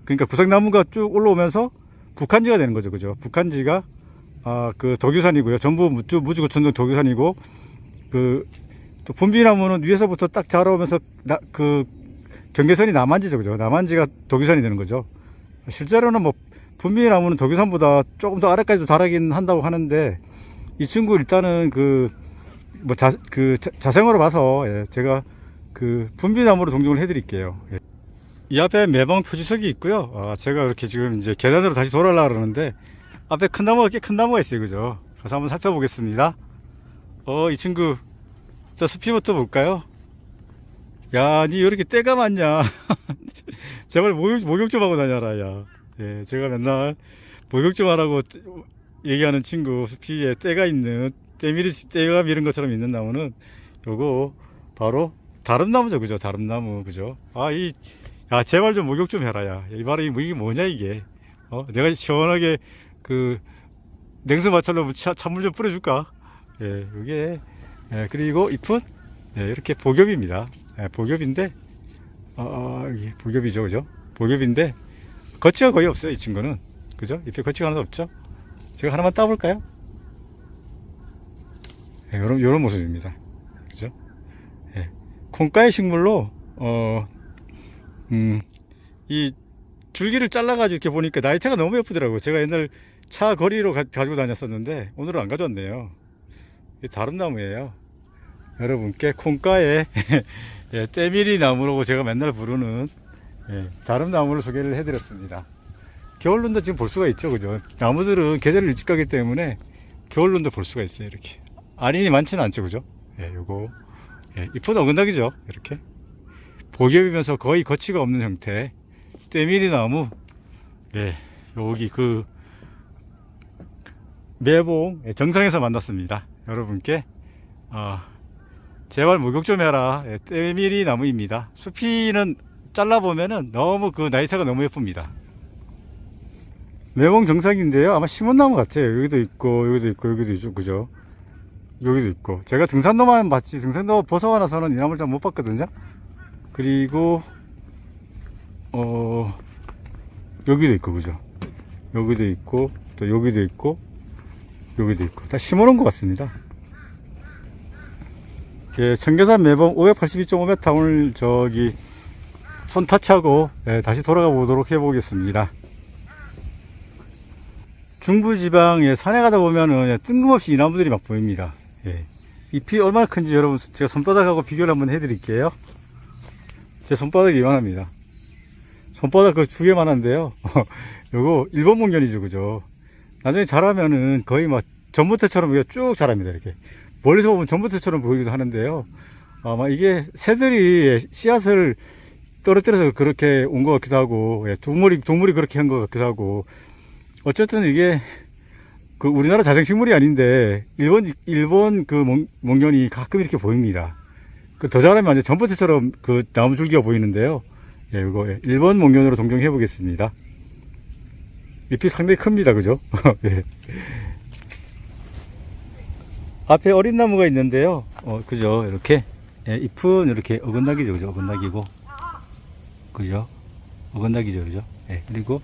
그러니까 구상나무가 쭉 올라오면서 북한지가 되는 거죠, 그죠? 북한지가 도교산이고요. 전북 무주 구촌동 도교산이고, 또 분비나무는 위에서부터 딱 자라오면서 경계선이 남한지죠, 그죠? 남한지가 도교산이 되는 거죠. 실제로는 뭐 분비나무는 도교산보다 조금 더 아래까지도 자라긴 한다고 하는데, 이 친구 일단은 자생으로 봐서 제가 분비나무로 동정을 해드릴게요. 이 앞에 매봉 표지석이 있고요. 제가 이렇게 지금 이제 계단으로 다시 돌아가려고 그러는데 앞에 꽤 큰 나무가 있어요, 그죠? 가서 한번 살펴보겠습니다. 이 친구, 자, 숲이부터 볼까요? 야, 니 왜 이렇게 때가 많냐? 제발 목욕 좀 하고 다녀라, 야. 제가 맨날 목욕 좀 하라고 얘기하는 친구, 숲이에 때가 미는 것처럼 있는 나무는 요거 바로 다름나무죠, 그죠? 다름나무, 그죠? 야, 제발 좀 목욕 좀 해라, 야. 이게 뭐냐, 이게? 내가 시원하게 냉수 마찰로 찬물 좀 뿌려줄까? 이게, 그리고 잎은, 이렇게 복엽입니다. 복엽인데, 이게 복엽이죠, 그죠? 복엽인데, 거치가 거의 없어요, 이 친구는. 그죠? 잎에 거치가 하나도 없죠? 제가 하나만 따볼까요? 요런 모습입니다. 콩가의 식물로, 이 줄기를 잘라가지고 이렇게 보니까 나이테가 너무 예쁘더라고요. 제가 옛날 차 거리로 가지고 다녔었는데, 오늘은 안 가져왔네요. 이 다름나무예요. 여러분께 콩가의 예, 때밀이 나무라고 제가 맨날 부르는 예, 다름나무를 소개를 해드렸습니다. 겨울눈도 지금 볼 수가 있죠, 그죠? 나무들은 계절을 일찍 가기 때문에 겨울눈도 볼 수가 있어요, 이렇게. 알인이 많지는 않죠, 그죠? 예, 요거. 예, 이쁜 어근닥이죠, 이렇게. 복엽이면서 거의 거치가 없는 형태. 때밀이 나무. 예, 여기 매봉 정상에서 만났습니다. 여러분께, 제발 목욕 좀 해라. 예, 때밀이 나무입니다. 숲이는 잘라보면은 너무 나이테가 너무 예쁩니다. 매봉 정상인데요. 아마 시몬나무 같아요. 여기도 있고, 여기도 있고, 여기도 있죠. 그죠? 여기도 있고. 제가 등산로만 봤지, 등산로 벗어가 나서는 이 나무를 잘 못 봤거든요. 그리고, 여기도 있고, 그죠? 여기도 있고, 또 여기도 있고, 여기도 있고. 다 심어놓은 것 같습니다. 예, 청계산 매봉 582.5m 오늘 손 타치하고, 예, 다시 돌아가 보도록 해보겠습니다. 중부지방에 산에 가다 보면은 뜬금없이 이 나무들이 막 보입니다. 예. 잎이 얼마나 큰지 여러분 제가 손바닥하고 비교를 한번 해드릴게요. 제 손바닥이 이만합니다. 손바닥 두 개만 한데요. 요거 일본 목련이죠, 그죠? 나중에 자라면은 거의 막 전봇대처럼 쭉 자랍니다. 이렇게 멀리서 보면 전봇대처럼 보이기도 하는데요. 아마 이게 새들이 씨앗을 떨어뜨려서 그렇게 온 것 같기도 하고, 예, 동물이 그렇게 한 것 같기도 하고. 어쨌든 이게 우리나라 자생식물이 아닌데 일본 목련이 가끔 이렇게 보입니다. 더 자라면 완전 전봇대처럼 나무 줄기가 보이는데요. 예, 이거 일본 목련으로 동정해 보겠습니다. 잎이 상당히 큽니다, 그죠? 예. 앞에 어린 나무가 있는데요. 그죠? 이렇게 예, 잎은 이렇게 어긋나기죠, 그죠? 어긋나기고, 그죠? 어긋나기죠, 그죠? 예, 그리고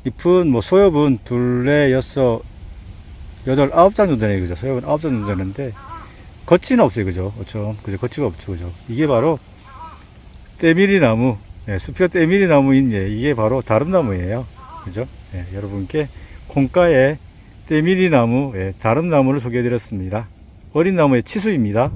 잎은 소엽은 둘, 넷, 여섯, 여덟, 9장 정도 되네요. 그죠? 소엽은 9장 정도 되는데, 겉이는 없어요. 그죠? 그죠? 겉이가 없죠. 그죠? 이게 바로 때밀이 나무, 예, 숲이가 때밀이 나무인, 예, 이게 바로 다름나무예요. 그죠? 예, 여러분께 콩가의 때밀이 나무, 예, 다름나무를 소개해 드렸습니다. 어린 나무의 치수입니다.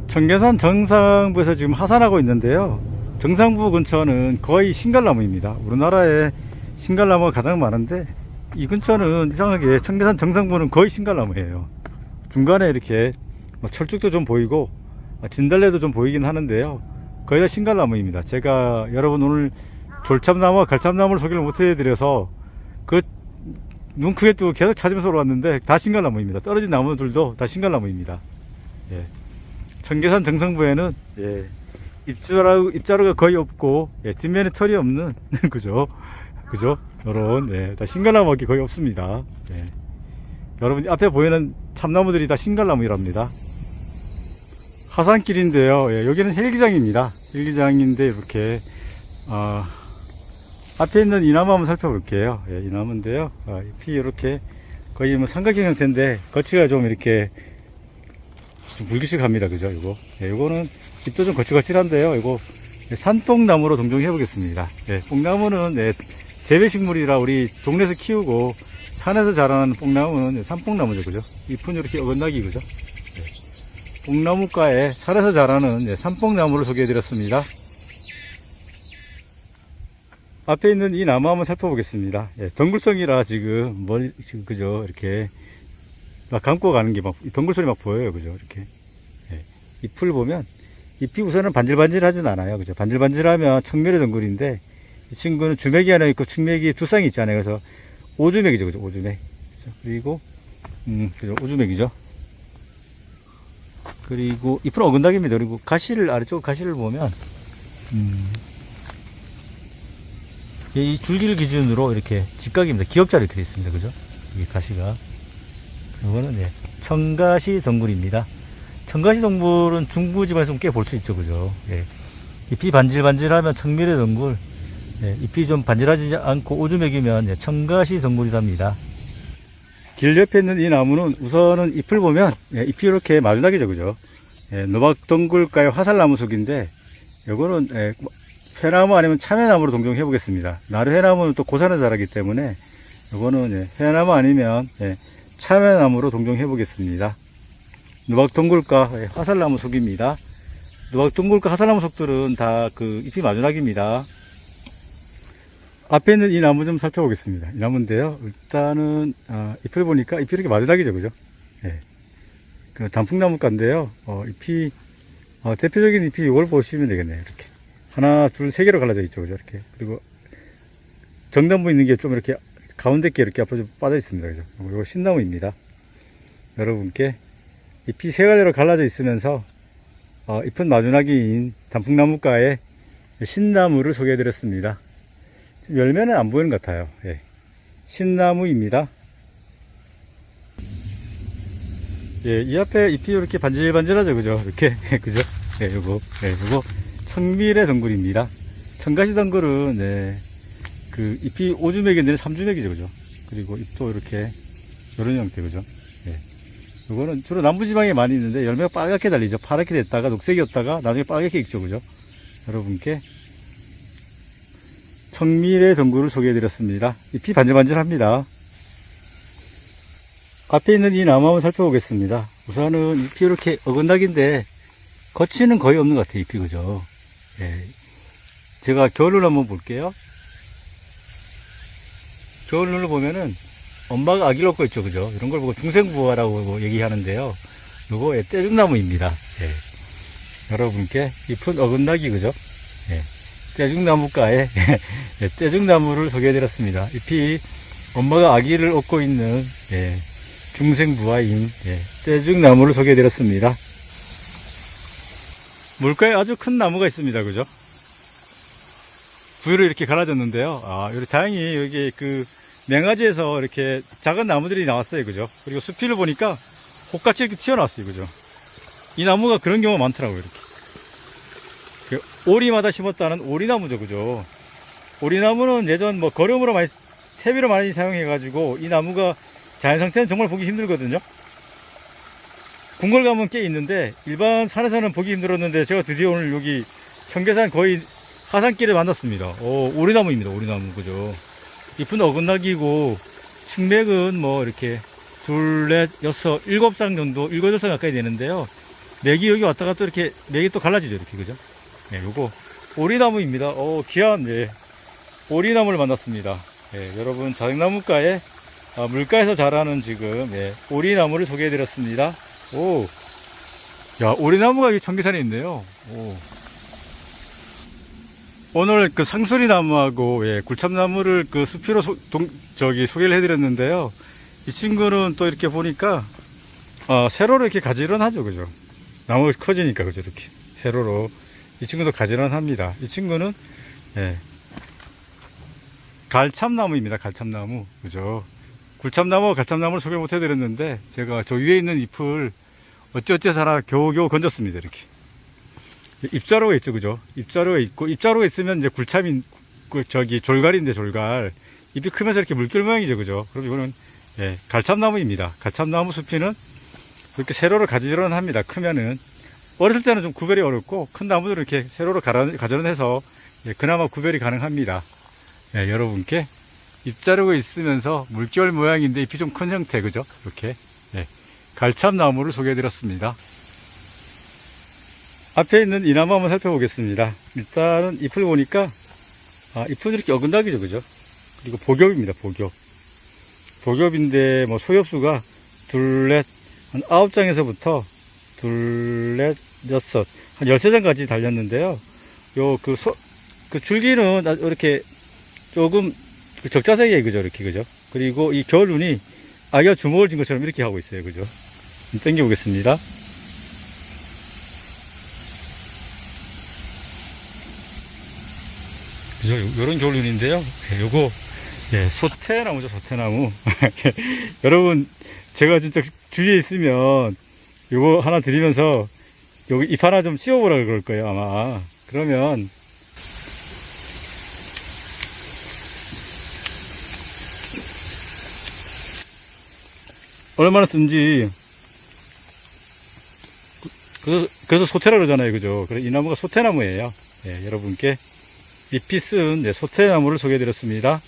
청계산 정상부에서 지금 하산하고 있는데요. 정상부 근처는 거의 신갈나무입니다. 우리나라에 신갈나무가 가장 많은데 이 근처는 이상하게 청계산 정상부는 거의 신갈나무예요. 중간에 이렇게 철쭉도 좀 보이고 진달래도 좀 보이긴 하는데요. 거의 다 신갈나무입니다. 제가 여러분 오늘 졸참나무와 갈참나무를 소개를 못 해드려서 눈 크게 뜨고 계속 찾으면서 올라왔는데 다 신갈나무입니다. 떨어진 나무들도 다 신갈나무입니다. 예. 청계산 정상부에는 예, 잎자루가 거의 없고, 예, 뒷면에 털이 없는, 그죠? 요런, 예, 다 신갈나무가 거의 없습니다. 예. 여러분, 앞에 보이는 참나무들이 다 신갈나무이랍니다. 하산길인데요. 예, 여기는 헬기장입니다. 헬기장인데, 이렇게, 앞에 있는 이 나무 한번 살펴볼게요. 예, 이 나무인데요. 잎이 이렇게 거의 삼각형 형태인데, 거치가 좀 이렇게, 좀 불규칙합니다. 그죠? 예, 요거는 잎도 좀 거칠거칠한데요. 이거 산뽕나무로 동정해 보겠습니다. 예, 뽕나무는 예, 재배식물이라 우리 동네에서 키우고 산에서 자라는 뽕나무는 산뽕나무죠, 그죠? 잎은 이렇게 어긋나기, 그죠? 예, 뽕나무가에 산에서 자라는 예, 산뽕나무를 소개해 드렸습니다. 앞에 있는 이 나무 한번 살펴보겠습니다. 예, 덩굴성이라 지금 그죠? 이렇게 막 감고 가는 게 덩굴소리 막 보여요, 그죠? 이렇게 예, 잎을 보면 잎이 우선은 반질반질하진 않아요. 그죠? 반질반질하면 청멸의 덩굴인데, 이 친구는 주맥이 하나 있고 측맥이 두 쌍이 있잖아요. 그래서 오주맥이죠. 그죠? 오주맥. 그리고, 그죠? 오주맥이죠. 그리고 잎은 어근닥입니다. 그리고 아래쪽 가시를 보면, 이 줄기를 기준으로 이렇게 직각입니다. 기역자로 이렇게 되어 있습니다. 그죠? 이 가시가. 이거는 예, 청가시 덩굴입니다. 청가시 덩굴은 중부지방에서 꽤 볼 수 있죠, 그죠? 예. 잎이 반질반질하면 청밀의 덩굴, 예, 잎이 좀 반질하지 않고 오주맥이면 예, 청가시 덩굴이랍니다. 길 옆에 있는 이 나무는 우선은 잎을 보면 예, 잎이 이렇게 마주나기죠, 그죠? 노박동굴가의 화살나무 속인데, 요거는 회나무 아니면 참외나무로 동정해 보겠습니다. 나루회나무는 또 고산에 자라기 때문에 요거는 회나무 아니면 참외나무로 동정해 보겠습니다. 노박동굴가 화살나무 속입니다. 노박동굴가 화살나무 속들은 다 그 잎이 마지막입니다. 앞에 있는 이 나무 좀 살펴보겠습니다. 이 나무인데요. 일단은 잎을 보니까 잎이 이렇게 마지막이죠, 그죠? 그 단풍나무가인데요. 잎이 대표적인 잎이 이걸 보시면 되겠네요. 이렇게 하나, 둘, 세 개로 갈라져 있죠, 그죠? 이렇게. 그리고 정단부 있는 게 좀 이렇게 가운데 게 이렇게 앞으로 좀 빠져 있습니다, 그죠? 이거 신나무입니다. 여러분께 잎이 세 가지로 갈라져 있으면서 잎은 마지막인 단풍나무가의 신나무를 소개해 드렸습니다. 지금 열매는 안 보이는 것 같아요. 신나무입니다. 이 앞에 잎이 이렇게 반질반질하죠, 그죠? 이렇게, 그죠? 요거 청밀의 덩굴입니다. 청가시 덩굴은, 그 잎이 오주맥인데 삼주맥이죠, 그죠? 그리고 잎도 이렇게, 이런 형태, 그죠? 요거는 주로 남부지방에 많이 있는데 열매가 빨갛게 달리죠. 파랗게 됐다가 녹색이었다가 나중에 빨갛게 익죠, 그죠? 여러분께 청밀의 덩굴을 소개해 드렸습니다. 잎이 반질반질합니다. 앞에 있는 이 나무 한번 살펴보겠습니다. 우선은 잎이 이렇게 어긋나긴데 거치는 거의 없는 것 같아요, 잎이, 그죠? 제가 겨울을 한번 볼게요. 겨울을 보면은 엄마가 아기를 얻고 있죠, 그죠? 이런 걸 보고 중생부화라고 얘기하는데요. 요거 떼죽나무입니다. 여러분께 잎은 어긋나기, 그죠? 떼죽나무가에 떼죽나무를 소개해 드렸습니다. 잎이 엄마가 아기를 얻고 있는 중생부화인 떼죽나무를 소개해 드렸습니다. 물가에 아주 큰 나무가 있습니다, 그죠? 부위로 이렇게 갈라졌는데요. 다행히 여기 그 맹아지에서 이렇게 작은 나무들이 나왔어요, 그죠? 그리고 수피를 보니까 혹같이 이렇게 튀어나왔어요, 그죠? 이 나무가 그런 경우가 많더라고요, 이렇게. 오리마다 심었다는 오리나무죠, 그죠? 오리나무는 예전 뭐 거름으로 많이, 퇴비로 많이 사용해가지고 이 나무가 자연 상태는 정말 보기 힘들거든요. 궁궐 가면 꽤 있는데 일반 산에서는 보기 힘들었는데 제가 드디어 오늘 여기 청계산 거의 하산길에 만났습니다. 오리나무입니다, 오리나무, 그죠? 잎은 어긋나기고 측맥은 뭐 이렇게 둘, 넷, 여섯, 일곱 쌍 정도, 일곱 쌍 가까이 되는데요. 맥이 여기 왔다가 또 이렇게 맥이 또 갈라지죠, 이렇게, 그죠? 요거 오리나무입니다. 귀한 오리나무를 만났습니다. 여러분 자작나무가에 물가에서 자라는 지금 오리나무를 소개해 드렸습니다. 오리나무가 여기 청계산에 있네요. 오늘 그 상수리나무하고 굴참나무를 그 수피로 소개를 해드렸는데요. 이 친구는 또 이렇게 보니까 세로로 이렇게 가지런하죠, 그죠? 나무가 커지니까, 그죠? 이렇게 세로로 이 친구도 가지런합니다. 이 친구는 갈참나무입니다. 갈참나무, 그죠? 굴참나무와 갈참나무를 소개 못 해드렸는데 제가 저 위에 있는 잎을 어찌어찌 겨우겨우 건졌습니다. 이렇게 잎자루가 있죠, 그죠? 잎자루가 있고, 잎자루가 있으면 이제 굴참인 졸갈인데, 졸갈 잎이 크면서 이렇게 물결 모양이죠, 그죠? 그럼 이거는 갈참나무입니다. 갈참나무 숲이는 이렇게 세로로 가지런합니다. 크면은 어렸을 때는 좀 구별이 어렵고 큰 나무들은 이렇게 세로로 가지런해서 그나마 구별이 가능합니다. 여러분께 잎자루가 있으면서 물결 모양인데 잎이 좀 큰 형태, 그죠? 이렇게 갈참나무를 소개해 드렸습니다. 앞에 있는 이 나무 한번 살펴보겠습니다. 일단은 잎을 보니까 잎은 이렇게 어긋나기죠, 그죠? 그리고 복엽입니다, 복엽. 복엽인데 뭐 소엽수가 둘, 넷, 한 9장에서부터 둘, 넷, 여섯, 한 13장까지 달렸는데요. 그 줄기는 이렇게 조금 적자색이에요, 그죠? 이렇게, 그죠? 그리고 이 겨울눈이 아기가 주먹을 쥔 것처럼 이렇게 하고 있어요, 그죠? 당겨보겠습니다. 그죠? 요런 겨울눈인데요. 요거, 소태나무죠, 소태나무. 여러분, 제가 진짜 주위에 있으면 요거 하나 드리면서 여기 잎 하나 좀 씌워보라 그럴 거예요, 아마. 그러면 얼마나 쓴지 그래서 소태라 그러잖아요. 그죠? 그래서 이 나무가 소태나무예요. 예, 여러분께 잎이 쓴 소태나무를 소개해드렸습니다.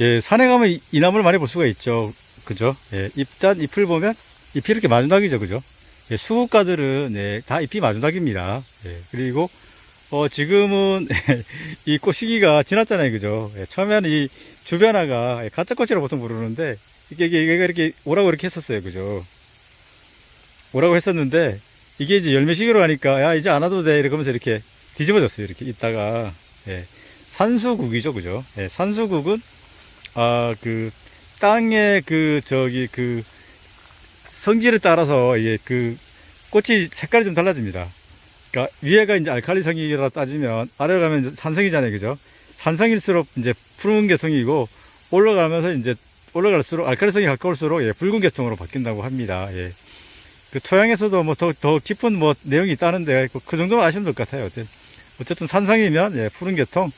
예, 산에 가면 이 나무를 많이 볼 수가 있죠. 그죠? 예, 잎을 보면 잎이 이렇게 마주나기죠. 그죠? 예, 수국가들은 예, 다 잎이 마주나기입니다. 예, 그리고 지금은 이 꽃 시기가 지났잖아요. 그죠? 예, 처음에는 이 주변화가 가짜꽃이라고 보통 부르는데 이게 이렇게 오라고 이렇게 했었어요. 그죠? 오라고 했었는데 이게 이제 열매 시기로 가니까 야 이제 안 와도 돼 이러면서 이렇게 뒤집어졌어요. 이렇게 있다가 예, 산수국이죠. 그죠? 예, 산수국은 그 땅의 그 성질에 따라서 이게 그 꽃이 색깔이 좀 달라집니다. 그러니까 위에가 이제 알칼리성이라 따지면 아래로 가면 이제 산성이잖아요. 그죠? 산성일수록 이제 푸른 계통이고 올라가면서 이제 올라갈수록 알칼리성이 가까울수록 예, 붉은 계통으로 바뀐다고 합니다. 예. 그 토양에서도 뭐 더 깊은 뭐 내용이 있다는데 그 정도는 아시면 될 것 같아요. 어쨌든 산성이면 예, 푸른 계통,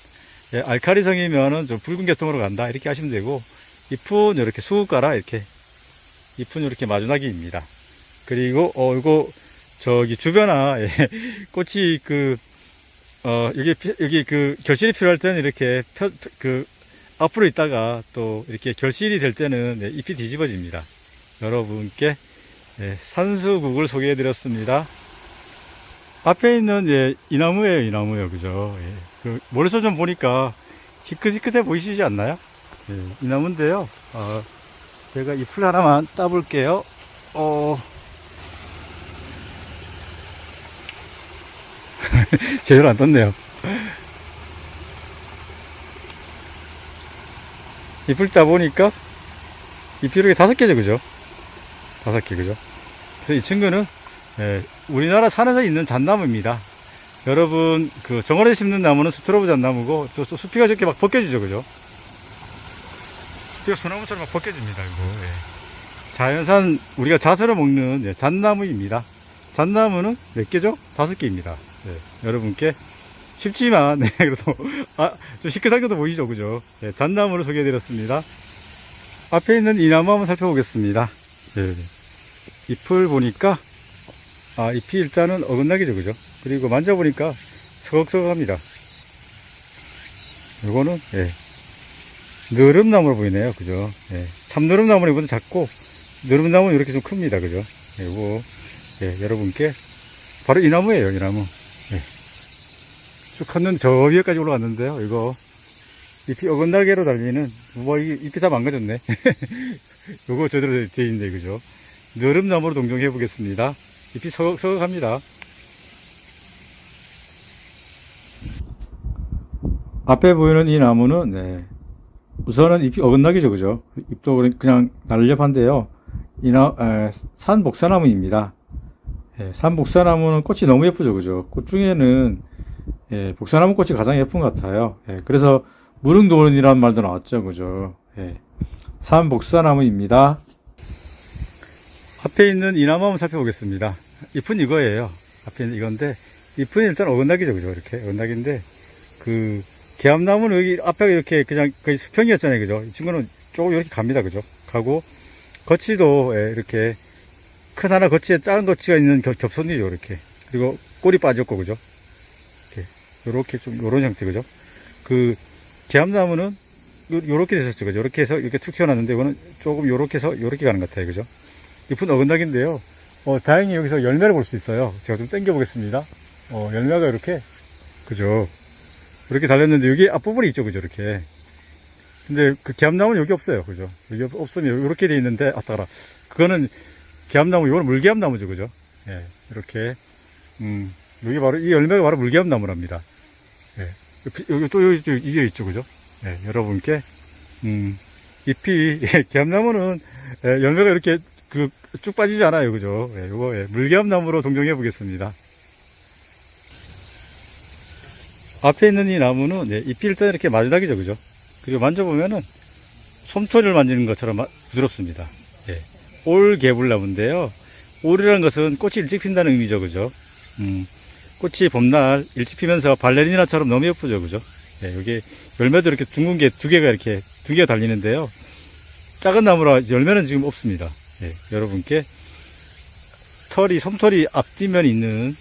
예, 알칼리성이면은 좀 붉은 계통으로 간다 이렇게 하시면 되고 잎은 이렇게 수국가라 이렇게 잎은 이렇게 마주나기입니다. 그리고 이거 저기 주변아 예, 꽃이 여기 그 결실이 필요할 때는 이렇게 앞으로 있다가 또 이렇게 결실이 될 때는 예, 잎이 뒤집어집니다. 여러분께 예, 산수국을 소개해 드렸습니다. 앞에 있는 예, 이 나무예요. 그죠? 예, 그 멀리서 좀 보니까 희끗희끗해 보이시지 않나요? 예, 이 나무인데요. 제가 이 풀 하나만 따볼게요. 제대로 안 떴네요. 이 풀 따보니까 잎이 이렇게 5개죠. 그죠? 5개, 그죠? 그래서 이 친구는 예, 우리나라 산에서 있는 잣나무입니다. 여러분 그 정원에 심는 나무는 스트로브 잣나무고 또 숲이가 저렇게 막 벗겨지죠. 그죠? 숲이가 소나무처럼 막 벗겨집니다. 이거 예. 자연산 우리가 잣으로 먹는 예, 잣나무입니다. 잣나무는 몇 개죠? 5개입니다. 예, 여러분께 쉽지만 네, 그래도 좀 시끌하게도 보이죠. 그죠? 예, 잣나무를 소개해드렸습니다. 앞에 있는 이 나무 한번 살펴보겠습니다. 예, 잎을 보니까 잎이 일단은 어긋나기죠. 그죠? 그리고 만져보니까 서걱서걱합니다. 요거는 예, 느릅나무로 보이네요. 그죠? 예, 참느릅나무는 이보다 작고 느릅나무는 이렇게 좀 큽니다. 그죠? 예, 요거 예, 여러분께 바로 이 나무예요. 이 나무 예. 쭉 컸는데 저 위에까지 올라갔는데요. 이거 잎이 어긋나게로 달리는 뭐 잎이 다 망가졌네. 요거 제대로 되어 있네. 그죠? 느릅나무로 동정해 보겠습니다. 잎이 서걱서걱합니다. 앞에 보이는 이 나무는 네, 우선은 잎이 어긋나기죠. 그죠? 잎도 그냥 날렵한데요. 산복사나무입니다. 예, 산복사나무는 꽃이 너무 예쁘죠. 그죠? 꽃 중에는 예, 복사나무 꽃이 가장 예쁜 것 같아요. 예, 그래서 무릉도원이라는 말도 나왔죠. 그죠? 예, 산복사나무입니다. 앞에 있는 이 나무 한번 살펴보겠습니다. 잎은 이거예요. 앞에 있는 이건데, 잎은 일단 어긋나기죠. 그죠? 이렇게 어긋나기인데, 개암나무는 여기 앞에가 이렇게 그냥 거의 수평이었잖아요. 그죠? 이 친구는 조금 이렇게 갑니다. 그죠? 가고, 거치도, 예, 이렇게, 큰 하나 거치에 작은 거치가 있는 겹선이죠. 이렇게. 그리고 꼬리 빠졌고, 그죠? 이렇게 좀, 요런 형태, 그죠? 개암나무는 요렇게 됐었죠. 그죠? 이렇게 해서 이렇게 툭 튀어나왔는데, 이거는 조금 요렇게 해서 요렇게 가는 것 같아요. 그죠? 잎은 어긋나기인데요. 다행히 여기서 열매를 볼 수 있어요. 제가 좀 당겨 보겠습니다. 열매가 이렇게, 그죠? 이렇게 달렸는데, 여기 앞부분이 있죠. 그죠? 이렇게. 근데 그 개암나무는 여기 없어요. 그죠? 여기 없으면 이렇게 돼 있는데, 따라. 그거는 개암나무, 이거는 물개암나무죠. 그죠? 예, 이렇게. 여기 바로, 이 열매가 바로 물개암나무랍니다. 예. 여기 또, 이게 있죠. 그죠? 예, 여러분께, 잎이, 예, 개암나무는, 예, 열매가 이렇게, 쭉 빠지지 않아요. 그죠? 예, 요거, 예, 물개암나무로 동정해 보겠습니다. 앞에 있는 이 나무는, 예, 잎이 일단 이렇게 마지막이죠. 그죠? 그리고 만져보면은, 솜털을 만지는 것처럼 부드럽습니다. 예. 올개불나무인데요. 올이라는 것은 꽃이 일찍 핀다는 의미죠. 그죠? 꽃이 봄날 일찍 피면서 발레리나처럼 너무 예쁘죠. 그죠? 예, 여기 열매도 이렇게 둥근 게 두 개가 달리는데요. 작은 나무라 열매는 지금 없습니다. 예, 여러분께 솜털이 앞뒤면 있는,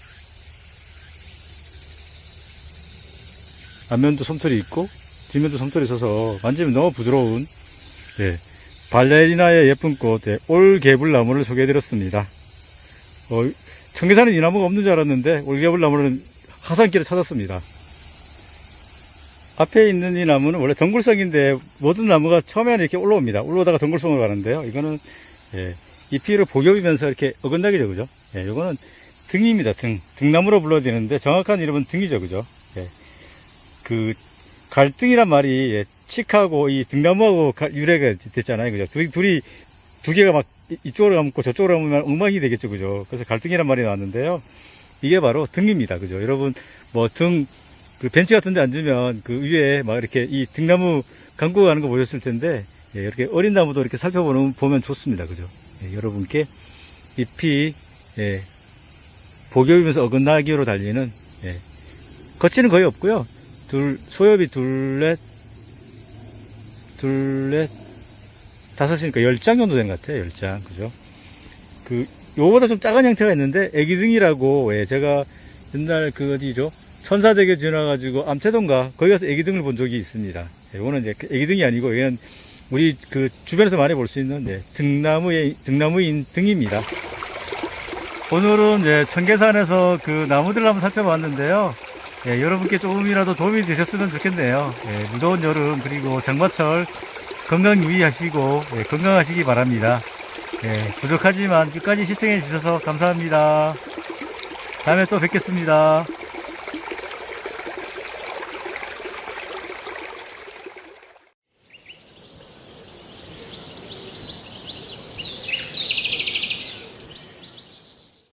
앞면도 솜털이 있고 뒷면도 솜털이 있어서 만지면 너무 부드러운, 예, 발레리나의 예쁜 꽃, 예, 올개불나무를 소개해드렸습니다. 청계산에 이 나무가 없는 줄 알았는데 올개불나무는 하산길을 찾았습니다. 앞에 있는 이 나무는 원래 덩굴성인데 모든 나무가 처음에는 이렇게 올라옵니다. 올라오다가 덩굴성으로 가는데요. 이거는, 예, 잎이 보겹이면서 이렇게 어긋나게죠, 그죠? 예, 이거는 등입니다. 등나무로 불러야 되는데 정확한 이름은 등이죠, 그죠? 예, 그 갈등이란 말이, 예, 칡하고 이 등나무하고 유래가 됐잖아요, 그죠? 둘이 두 개가 막 이쪽으로 감고 저쪽으로 감으면 엉망이 되겠죠, 그죠? 그래서 갈등이란 말이 나왔는데요. 이게 바로 등입니다, 그죠? 여러분 뭐 그 벤치 같은 데 앉으면 그 위에 막 이렇게 이 등나무 감고 가는 거 보셨을 텐데, 예, 이렇게 어린 나무도 이렇게 살펴보면 좋습니다, 그죠? 예, 여러분께 잎이, 예, 보겹이면서 어긋나기로 달리는, 예, 거치는 거의 없고요. 소엽이 둘, 넷, 다섯이니까 10장 정도 된 것 같아요. 10장. 그죠? 요거보다 좀 작은 형태가 있는데, 애기등이라고, 예, 제가 옛날 어디죠? 천사대교 지나가지고 암태동가, 거기 가서 애기등을 본 적이 있습니다. 예, 요거는 이제 애기등이 아니고, 그냥 우리 주변에서 많이 볼 수 있는, 예, 등나무인 등입니다. 오늘은, 예, 청계산에서 나무들을 한번 살펴봤는데요. 예, 여러분께 조금이라도 도움이 되셨으면 좋겠네요. 예, 무더운 여름, 그리고 장마철 건강 유의하시고, 예, 건강하시기 바랍니다. 예, 부족하지만 끝까지 시청해 주셔서 감사합니다. 다음에 또 뵙겠습니다.